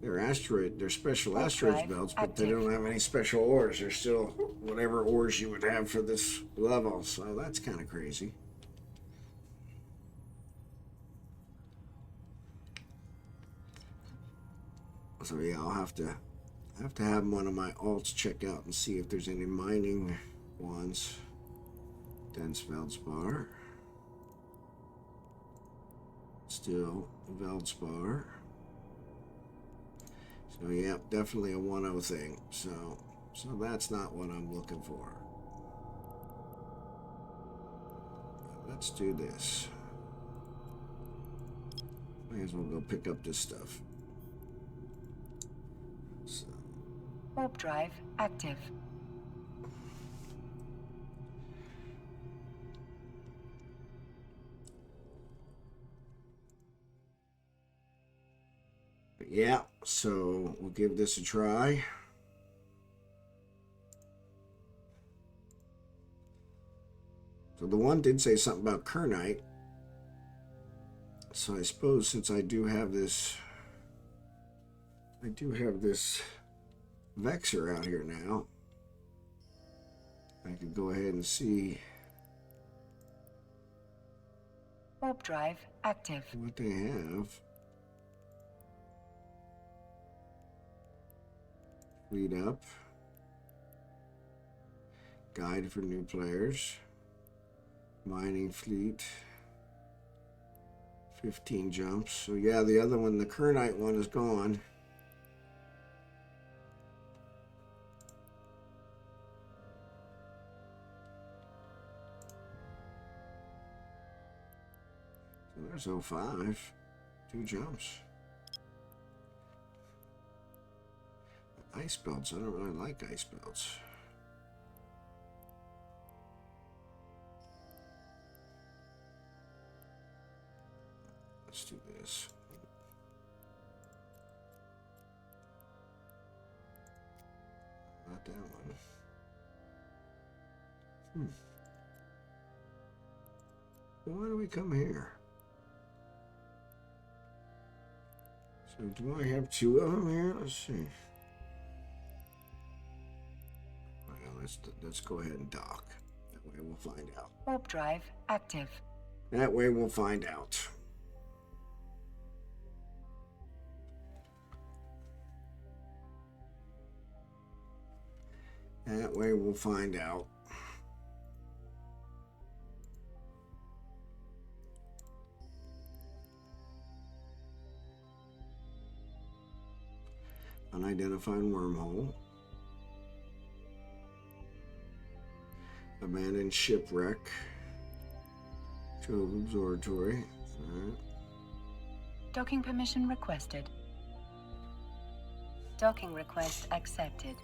they're special asteroid belts, but they don't have any special ores. They're still whatever ores you would have for this level, so that's kind of crazy. So yeah, I'll have to have one of my alts check out and see if there's any mining ones. Dense Veldspar. Still Veldspar. So yeah, definitely a 1.0 thing. So that's not what I'm looking for. Let's do this. Might as well go pick up this stuff. So. Warp drive active. Yeah, so we'll give this a try. So the one did say something about kernite. So I suppose since I do have this Vexer out here now, I could go ahead and see Warp drive active. what they have. Fleet up. Guide for new players. Mining fleet. 15 jumps. So yeah, the other one, the kernite one, is gone. So there's 05. 2 jumps. Ice belts. I don't really like ice belts. Let's do this. Not that one. Why do we come here? So do I have 2 of them here? Let's see. Well, let's go ahead and dock. That way we'll find out. Warp drive active. That way we'll find out. That way we'll find out. Unidentified wormhole. Abandoned shipwreck. Trove observatory. Alright. Docking permission requested. Docking request accepted.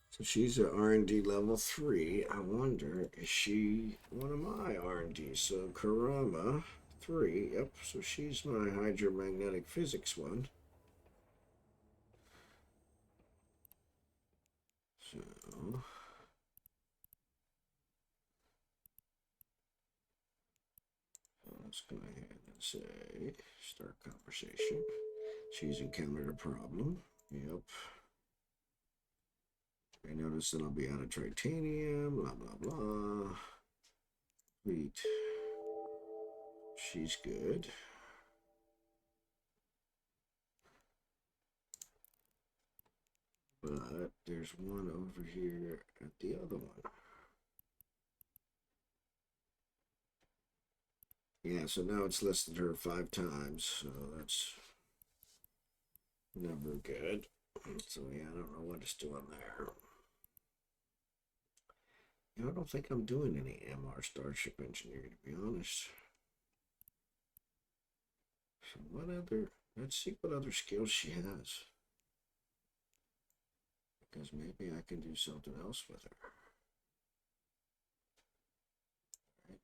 So she's at R&D level 3. I wonder, is she one of my R&D? So Karama 3. Yep, so she's my hydromagnetic physics one. So let's go ahead and say start conversation. She's encountered a problem. Yep. I notice that I'll be out of titanium, blah, blah, blah. Sweet. She's good. But there's one over here at the other one. Yeah, so now it's listed her 5 times, so that's never good. So yeah, I don't know what it's doing there. I don't think I'm doing any MR Starship Engineering, to be honest. So what other, let's see what other skills she has. Because maybe I can do something else with her. Right.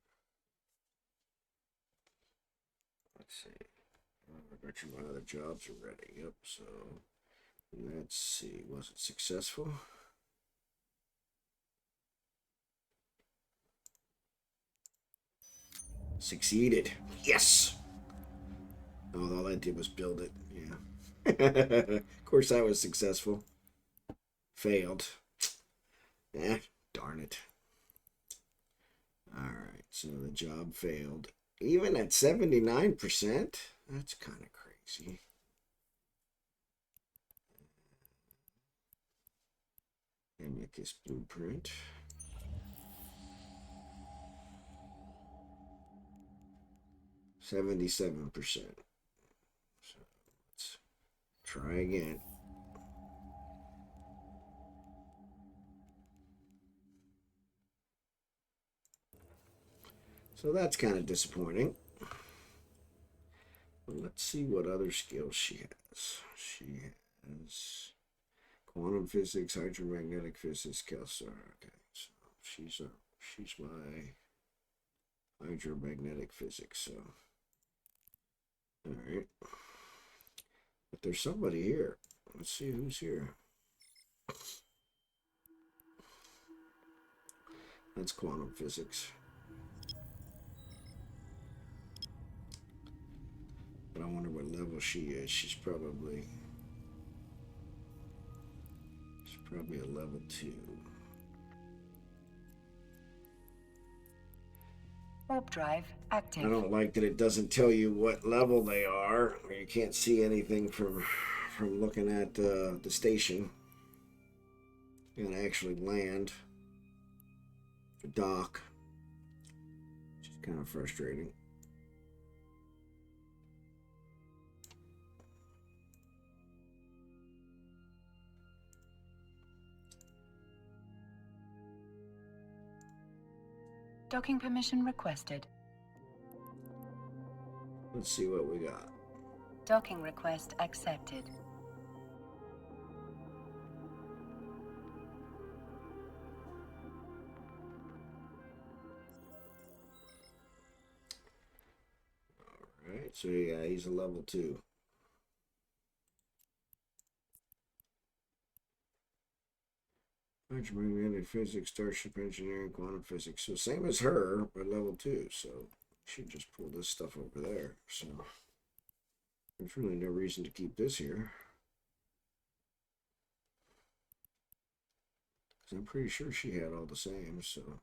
Let's see. I bet you my other jobs are ready. Yep, so let's see. Was it successful? Succeeded. Yes! Oh, all I did was build it. Yeah. Of course, that was successful. Failed. Eh, darn it. Alright, so the job failed. Even at 79%? That's kind of crazy. Amicus blueprint. $77%. So let's try again. So that's kind of disappointing. But let's see what other skills she has. She has quantum physics, hydromagnetic physics, Kelsar. Okay, so she's my hydromagnetic physics. So All right. But there's somebody here. Let's see who's here. That's quantum physics. But I wonder what level she is. She's probably a level 2. Warp drive active. I don't like that it doesn't tell you what level they are, or you can't see anything from looking at the station. You're gonna actually land, dock, which is kind of frustrating. Docking permission requested. Let's see what we got. Docking request accepted. All right, so yeah, he's a level 2. Electromagnetic physics, starship engineering, quantum physics. So same as her, but level 2. So she just pulled this stuff over there. So there's really no reason to keep this here. Because I'm pretty sure she had all the same, so.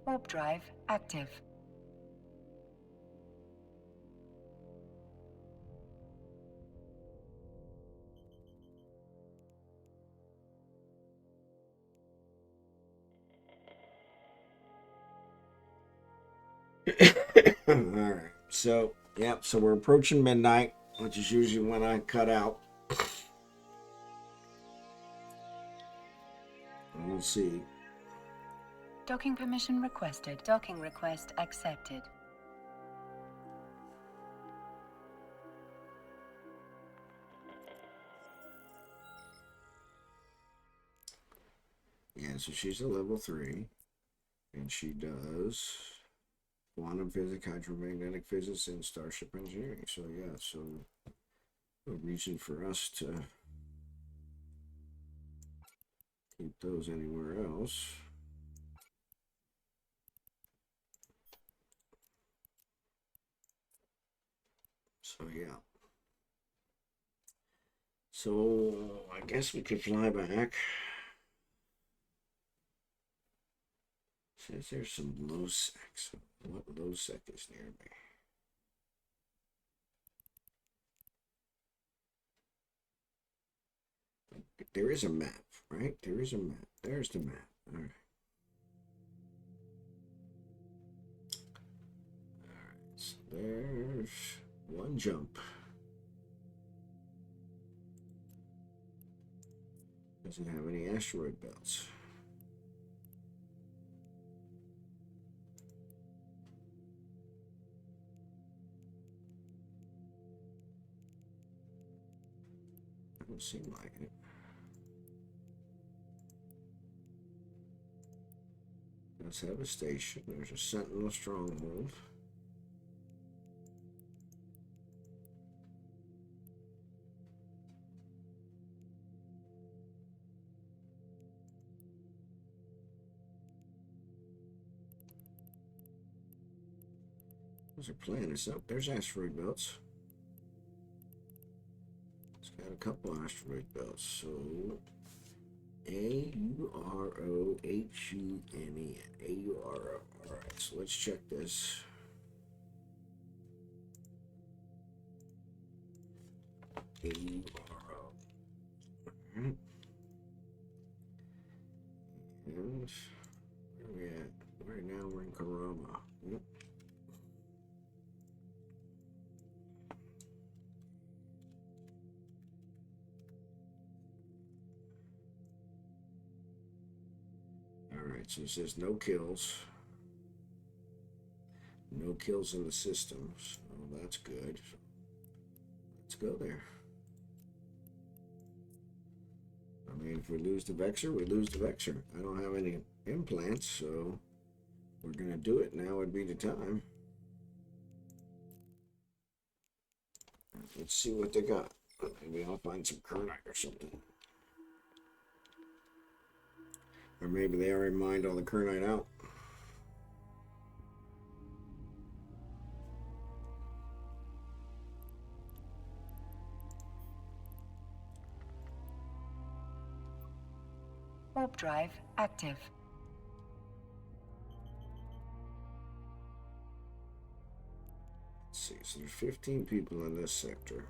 Warp drive active. All right. So, yeah, so we're approaching midnight, which is usually when I cut out. We'll see. Docking permission requested. Docking request accepted. Yeah, so she's a level 3, and she does quantum physics, hydromagnetic physics, and starship engineering. So, yeah, so no reason for us to keep those anywhere else. So, yeah. So, I guess we could fly back. Says there's some low sec. So what low sec is near me? There is a map, right? There is a map. There's the map. All right. All right. So there's one jump. Doesn't have any asteroid belts. Doesn't seem like it. Let's have a station. There's a sentinel stronghold. Those are planets. Up there's asteroid belts. It's got a couple asteroid belts. So AUROHUNEN. AURO. All right, so let's check this. AURO. And where are we at? Right now we're in Karama. Yep. Alright, so it says no kills. No kills in the system, so that's good. Let's go there. I mean, if we lose the Vexor, we lose the Vexor. I don't have any implants, so we're going to do it. Now would be the time. Let's see what they got. Maybe I'll find some Kernite or something. Or maybe they already mined all the Kernite out. Warp drive active. Let's see, so there's 15 people in this sector.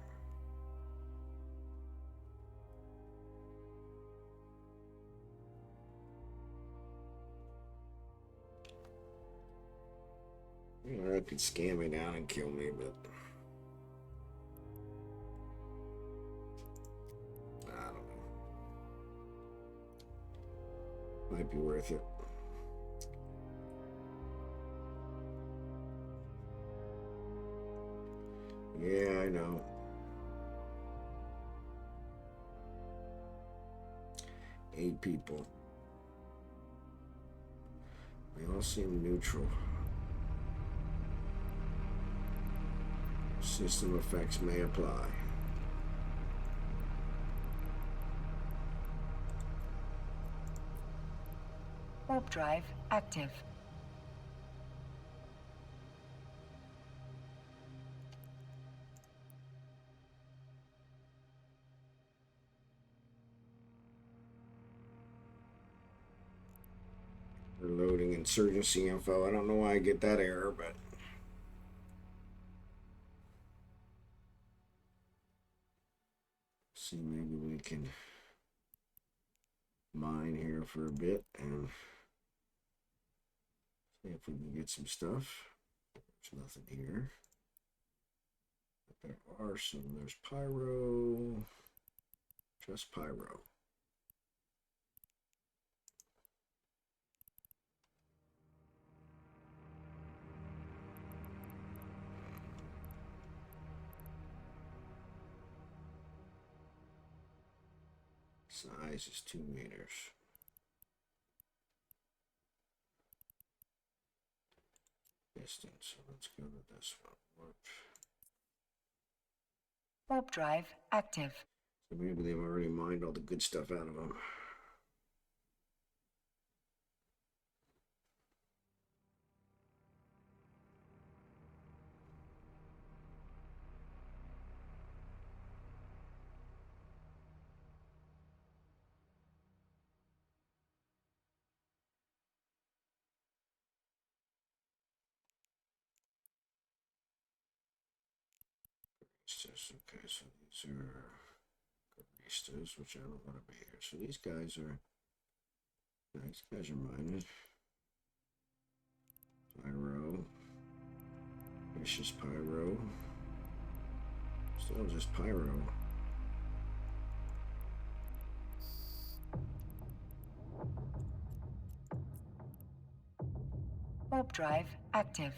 You know, that could scan me down and kill me, but I don't know. Might be worth it. Yeah, I know. Eight people. They all seem neutral. System effects may apply. Warp drive active. They're loading insurgency info. I don't know why I get that error, but see, maybe we can mine here for a bit and see if we can get some stuff. There's nothing here. But there are some. There's pyro. Just pyro. Size is 2 meters. Distance. So let's go to this one. Warp. Warp drive active. So maybe they've already mined all the good stuff out of them. Okay, so these are baristas, which I don't want to be here. So these guys are mined. Pyro. Vicious pyro. Still just pyro. Warp drive active.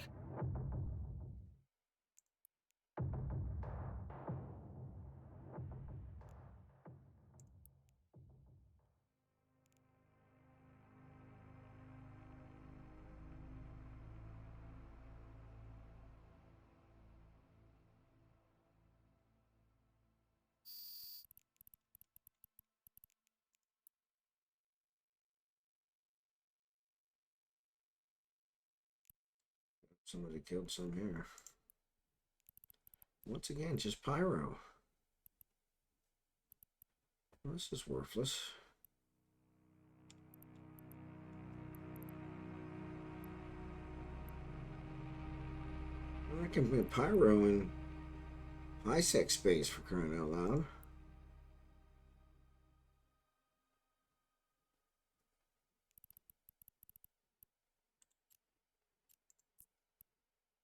Somebody killed some here. Once again, just pyro. Well, this is worthless. I can put pyro in high-sec space for crying out loud.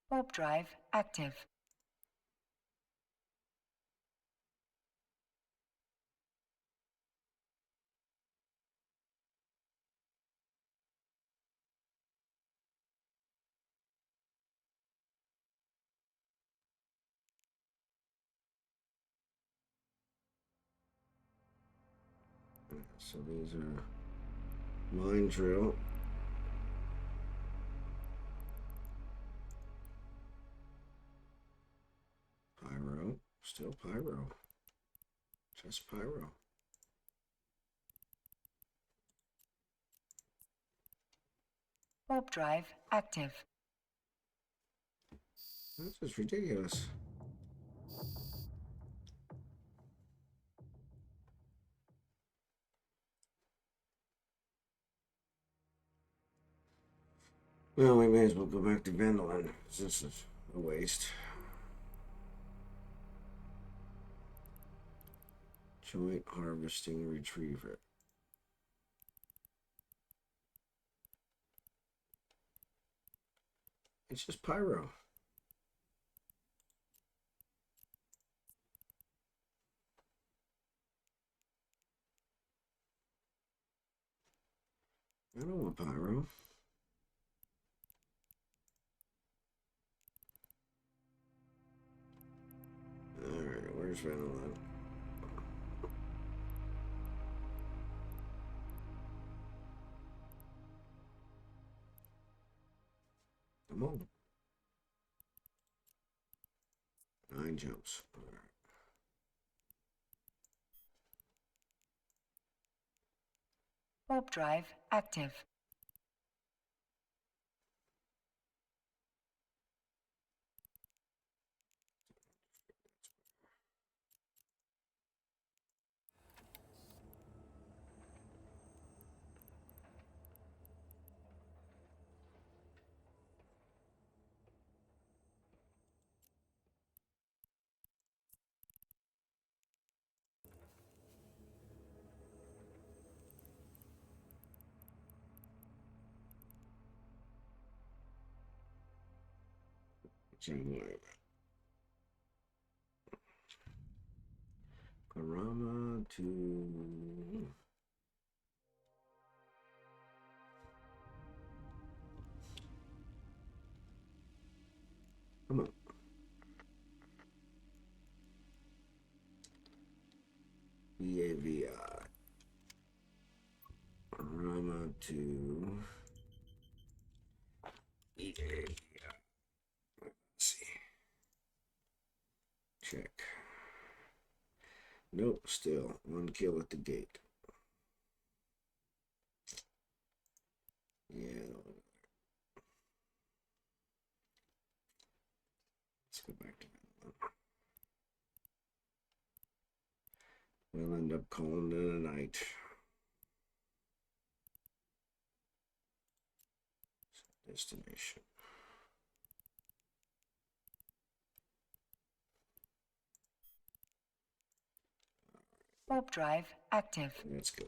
Warp drive active. So these are mine drill. Pyro. Still pyro. Just pyro. Warp drive active. That's just ridiculous. Well, we may as well go back to Vendolin. This is a waste. Joint harvesting retriever. It's just pyro. I don't want pyro. Alright, where's Vendolin? Come on. 9 jumps. All right. Warp drive active. Parama to... Come on. EAVI. Parama to... EAVI. Let's see. Check. Nope, still 1 kill at the gate. Yeah. Let's go back to that. We'll end up calling it a night. Destination. Warp drive active. Let's go.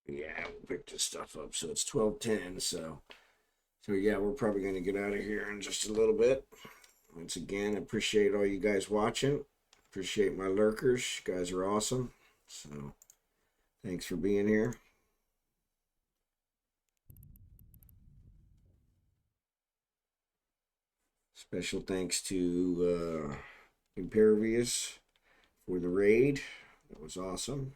Yeah, we'll pick this stuff up. So it's 12:10. So yeah, we're probably going to get out of here in just a little bit. Once again, appreciate all you guys watching. Appreciate my lurkers. You guys are awesome. So thanks for being here. Special thanks to Impervious for the raid. That was awesome.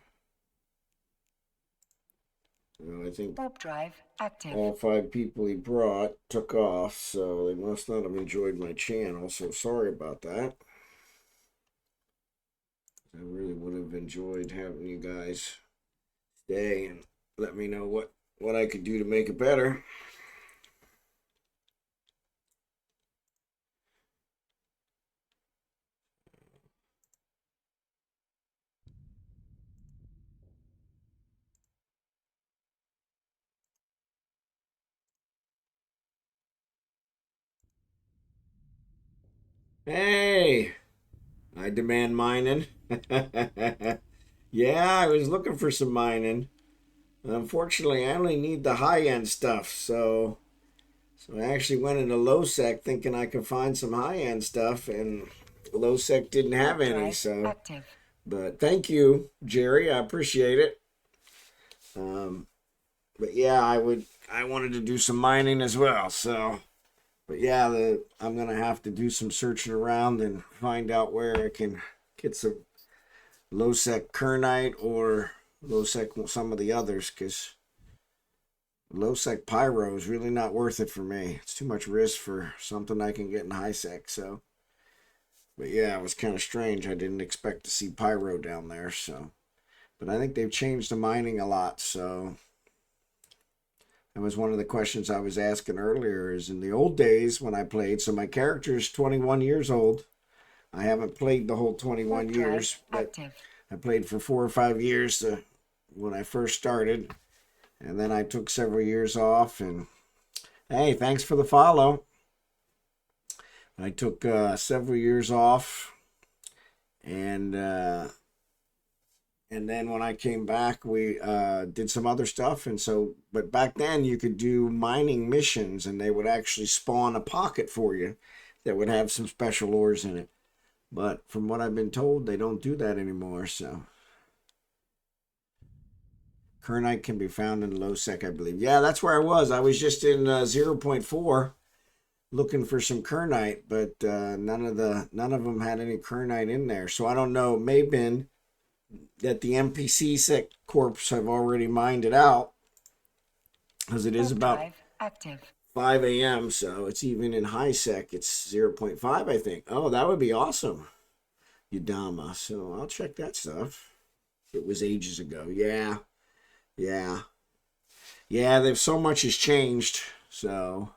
I think Warp drive active. all 5 people he brought took off, so they must not have enjoyed my channel, so sorry about that. I really would have enjoyed having you guys stay and let me know what I could do to make it better. Hey, I demand mining. Yeah, I was looking for some mining. Unfortunately, I only need the high-end stuff, so So I actually went into low sec thinking I could find some high-end stuff, and low sec didn't have Warp any. drive So, active. but thank you, Jerry. I appreciate it. But yeah, I wanted to do some mining as well. So, but yeah, I'm gonna have to do some searching around and find out where I can get some low sec kernite or low sec some of the others, because low sec pyro is really not worth it for me. It's too much risk for something I can get in high sec. So, but yeah, it was kind of strange. I didn't expect to see pyro down there. So, but I think they've changed the mining a lot. So that was one of the questions I was asking earlier. Is in the old days when I played. So my character is 21 years old. I haven't played the whole 21 Warp drive years, but active. I played for 4 or 5 years when I first started, and then I took several years off. And hey, thanks for the follow. I took several years off, and then when I came back, we did some other stuff. And so, but back then you could do mining missions, and they would actually spawn a pocket for you that would have some special ores in it. But from what I've been told, they don't do that anymore. So kernite can be found in low sec, I believe. Yeah, that's where I was. I was just in 0.4 looking for some kernite, but none of them had any kernite in there. So I don't know. It may have been that the NPC sec corps have already mined it out, because it is Warp about drive active. 5 a.m. So it's even in high sec. It's 0.5, I think. Oh, that would be awesome, Udama. So I'll check that stuff. It was ages ago. Yeah. There's so much has changed. So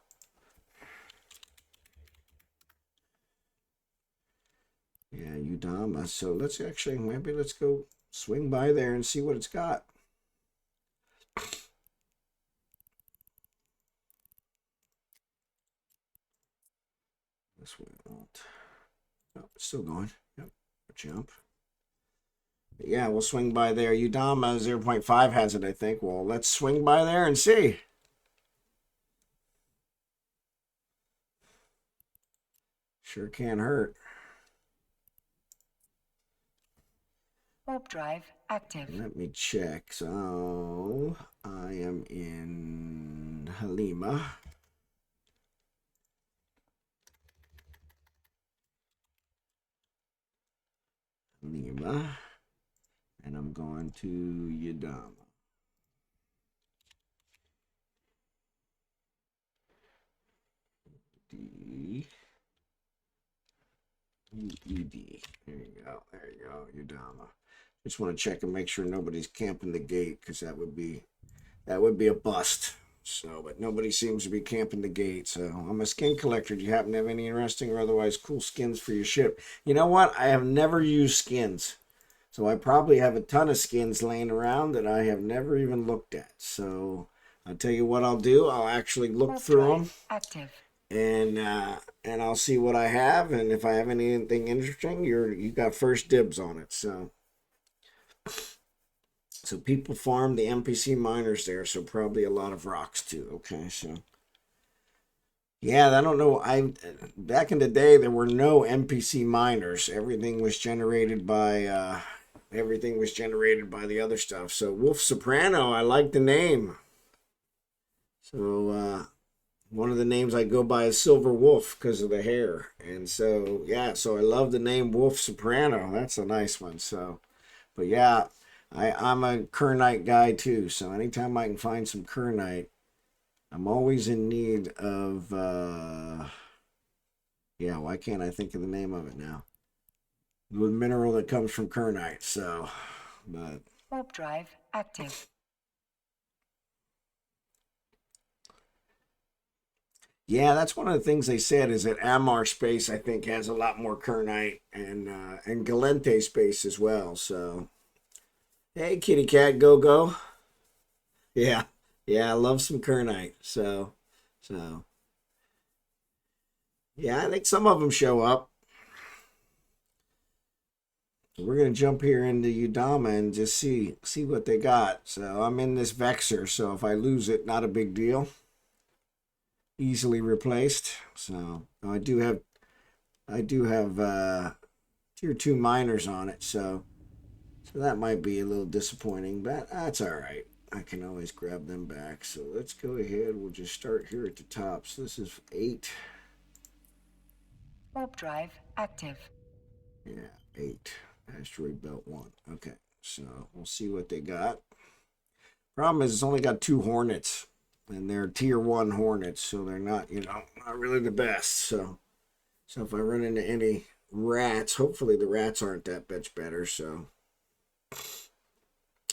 yeah, Udama. So maybe let's go swing by there and see what it's got. This way won't. Oh, it's still going. Yep. Jump. But yeah, we'll swing by there. Udama 0.5 has it, I think. Well, let's swing by there and see. Sure can't hurt. Warp drive active. Let me check. So I am in Halima. And I'm going to Udama. D-E-D. There you go. Udama. Just want to check and make sure nobody's camping the gate, because that would be a bust. So, but nobody seems to be camping the gate. So I'm a skin collector. Do you happen to have any interesting or otherwise cool skins for your ship? You know what? I have never used skins. So I probably have a ton of skins laying around that I have never even looked at. So I'll tell you what I'll do. I'll actually look Warp through drive them, active. and I'll see what I have, and if I have anything interesting, you got first dibs on it. So people farm the NPC miners there, so probably a lot of rocks too. Okay, so yeah, I don't know. Back in the day there were no NPC miners. Everything was generated by the other stuff. So Wolf Soprano, I like the name. So one of the names I go by is Silver Wolf because of the hair. And so yeah, so I love the name Wolf Soprano. That's a nice one. So, but yeah, I'm a kernite guy too. So anytime I can find some kernite, I'm always in need of yeah, why can't I think of the name of it now? The mineral that comes from kernite. So, but Warp drive active. yeah, that's one of the things they said, is that Amar space, I think, has a lot more kernite, and Galente space as well. So hey, kitty cat, go. Yeah, I love some kernite. So yeah, I think some of them show up. We're gonna jump here into Udama and just see what they got. So I'm in this Vexer, so if I lose it, not a big deal. easily replaced. So I do have tier 2 miners on it, so that might be a little disappointing, but that's all right. I can always grab them back. So let's go ahead. We'll just start here at the top. So this is 8. Warp drive active. Yeah, 8. Asteroid belt 1. Okay, so we'll see what they got. Problem is, it's only got 2 Hornets, and they're tier 1 Hornets, so they're not, not really the best. So if I run into any rats, hopefully the rats aren't that much better. So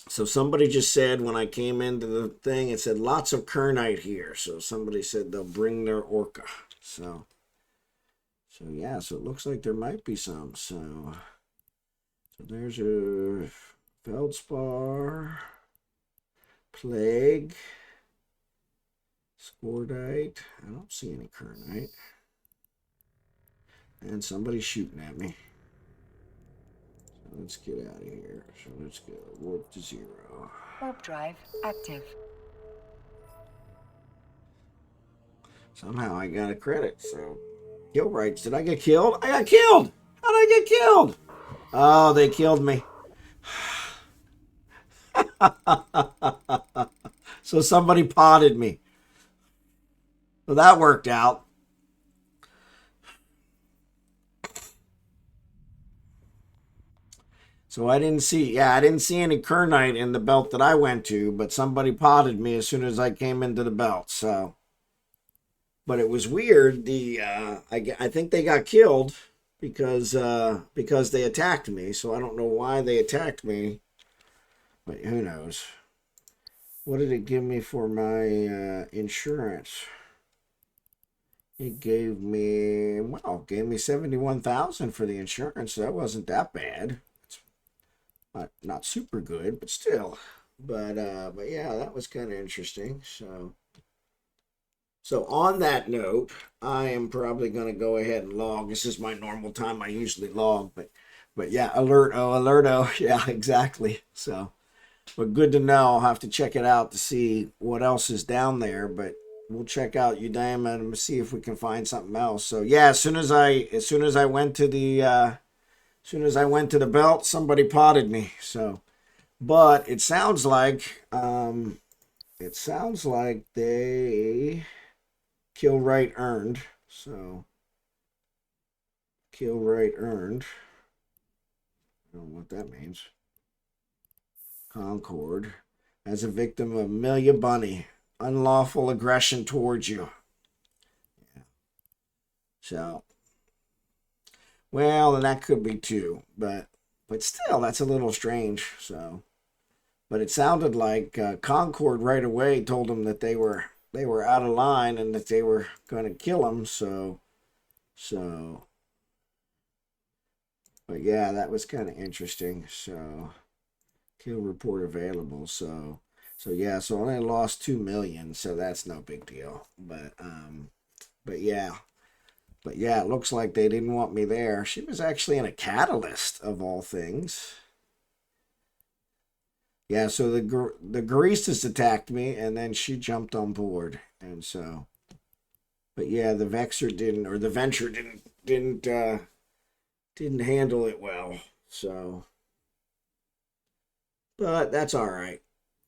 somebody just said when I came into the thing, it said lots of Kernite here. So somebody said they'll bring their Orca. So yeah, so it looks like there might be some. So there's a Feldspar, Plague, Scordite. I don't see any Kernite. And somebody's shooting at me. So let's get out of here. So let's go warp to 0. Warp drive active. Somehow I got a credit. So kill rights. Did I get killed? I got killed. How did I get killed? Oh, they killed me. So somebody potted me. Well, that worked out. So I didn't see any Kernite in the belt that I went to, but somebody potted me as soon as I came into the belt. So, but it was weird. I think they got killed because they attacked me. So I don't know why they attacked me, but who knows? What did it give me for my insurance? It gave me 71,000 for the insurance. So that wasn't that bad. Not super good, but still. But yeah, that was kind of interesting. So on that note, I am probably going to go ahead and log. This is my normal time. I usually log, but yeah, alerto. Yeah, exactly. So, but good to know. I'll have to check it out to see what else is down there. But we'll check out Udemy and see if we can find something else. So yeah, as soon as I went to the belt, somebody potted me. So, but it sounds like they kill right earned. So kill right earned. I don't know what that means. Concord as a victim of Amelia Bunny, unlawful aggression towards you. Yeah. So. Well, and that could be too, but still, that's a little strange. So, but it sounded like Concord right away told them that they were out of line and that they were going to kill them. So, but yeah, that was kind of interesting. So, kill report available. So yeah, so I only lost 2 million, so that's no big deal. But yeah. But yeah, it looks like they didn't want me there. She was actually in a catalyst of all things. Yeah, so the Greases attacked me, and then she jumped on board, and so. But yeah, the Vexer didn't, or the Venture didn't handle it well. So, but that's all right.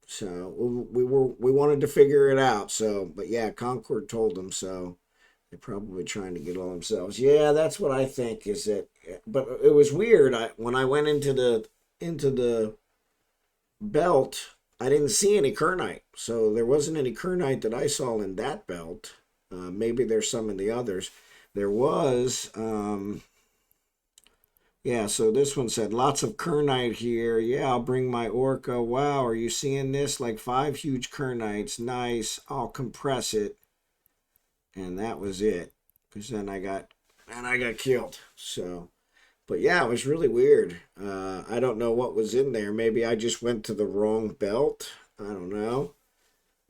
So we wanted to figure it out. So, but yeah, Concord told them so. They're probably trying to get all themselves. Yeah, that's what I think is that. But it was weird. When I went into the belt, I didn't see any Kernite. So there wasn't any Kernite that I saw in that belt. Maybe there's some in the others. There was. Yeah, so this one said lots of Kernite here. Yeah, I'll bring my Orca. Wow, are you seeing this? Like 5 huge Kernites. Nice. I'll compress it. And that was it, because then I got killed. So, but yeah, it was really weird. I don't know what was in there. Maybe I just went to the wrong belt. I don't know.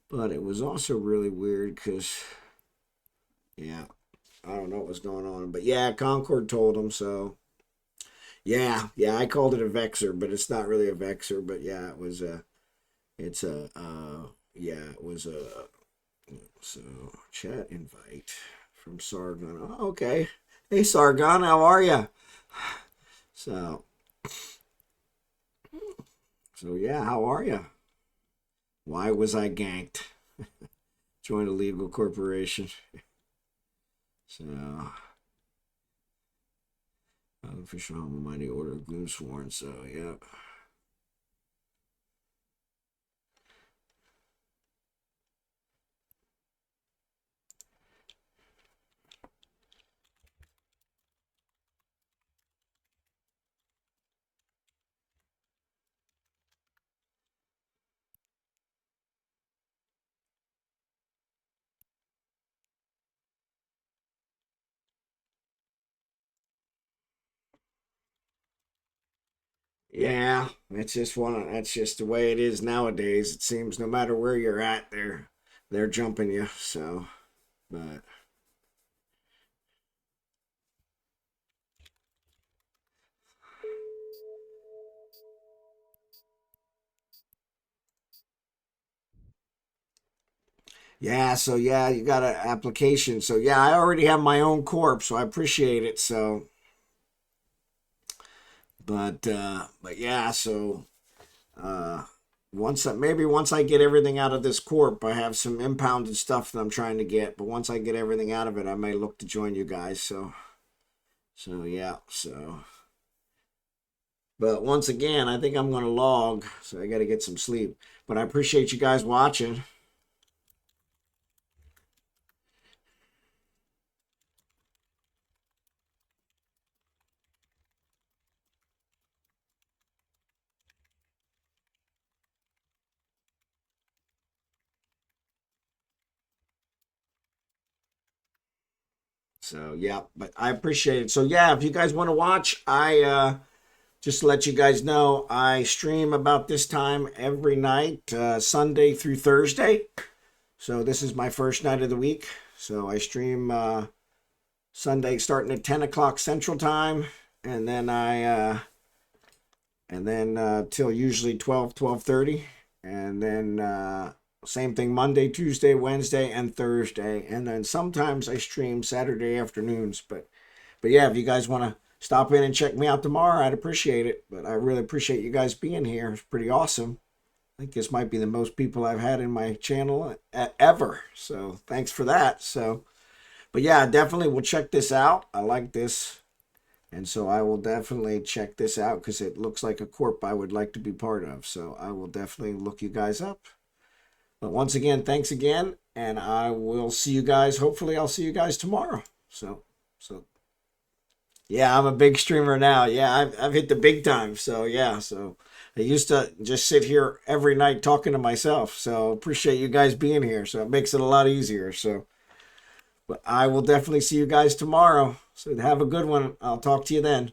But it was also really weird because, yeah, I don't know what was going on. But yeah, Concord told him so. Yeah, I called it a Vexer, but it's not really a Vexer. But yeah, it was a So chat invite from Sargon. Oh, okay. Hey Sargon, how are you? So yeah, how are you? Why was I ganked? Join a legal corporation. So official home mighty order of gloom sworn. So yeah. Yeah, that's just the way it is nowadays. It seems no matter where you're at, they're jumping you. So, but yeah, so yeah, you got an application. So yeah, I already have my own corp, so I appreciate it. So, but yeah, so uh once I get everything out of this corp, I have some impounded stuff that I'm trying to get, but once I get everything out of it, I may look to join you guys. So yeah, so but once again, I think I'm going to log, so I got to get some sleep. But I appreciate you guys watching. So yeah, but I appreciate it. So yeah, if you guys want to watch, I just to let you guys know, I stream about this time every night, Sunday through Thursday. So this is my first night of the week. So I stream Sunday starting at 10 o'clock Central Time, and then till usually 12:30, and then same thing Monday, Tuesday, Wednesday, and Thursday, and then sometimes I stream Saturday afternoons. But yeah, if you guys want to stop in and check me out tomorrow, I'd appreciate it. But I really appreciate you guys being here. It's pretty awesome. I think this might be the most people I've had in my channel ever. So thanks for that. So, but yeah, definitely we'll check this out. I like this. And so I will definitely check this out because it looks like a corp I would like to be part of. So I will definitely look you guys up. But once again, thanks again. And I will see you guys. Hopefully I'll see you guys tomorrow. So yeah, I'm a big streamer now. Yeah, I've hit the big time. So yeah, so I used to just sit here every night talking to myself. So appreciate you guys being here. So it makes it a lot easier. So, but I will definitely see you guys tomorrow. So have a good one. I'll talk to you then.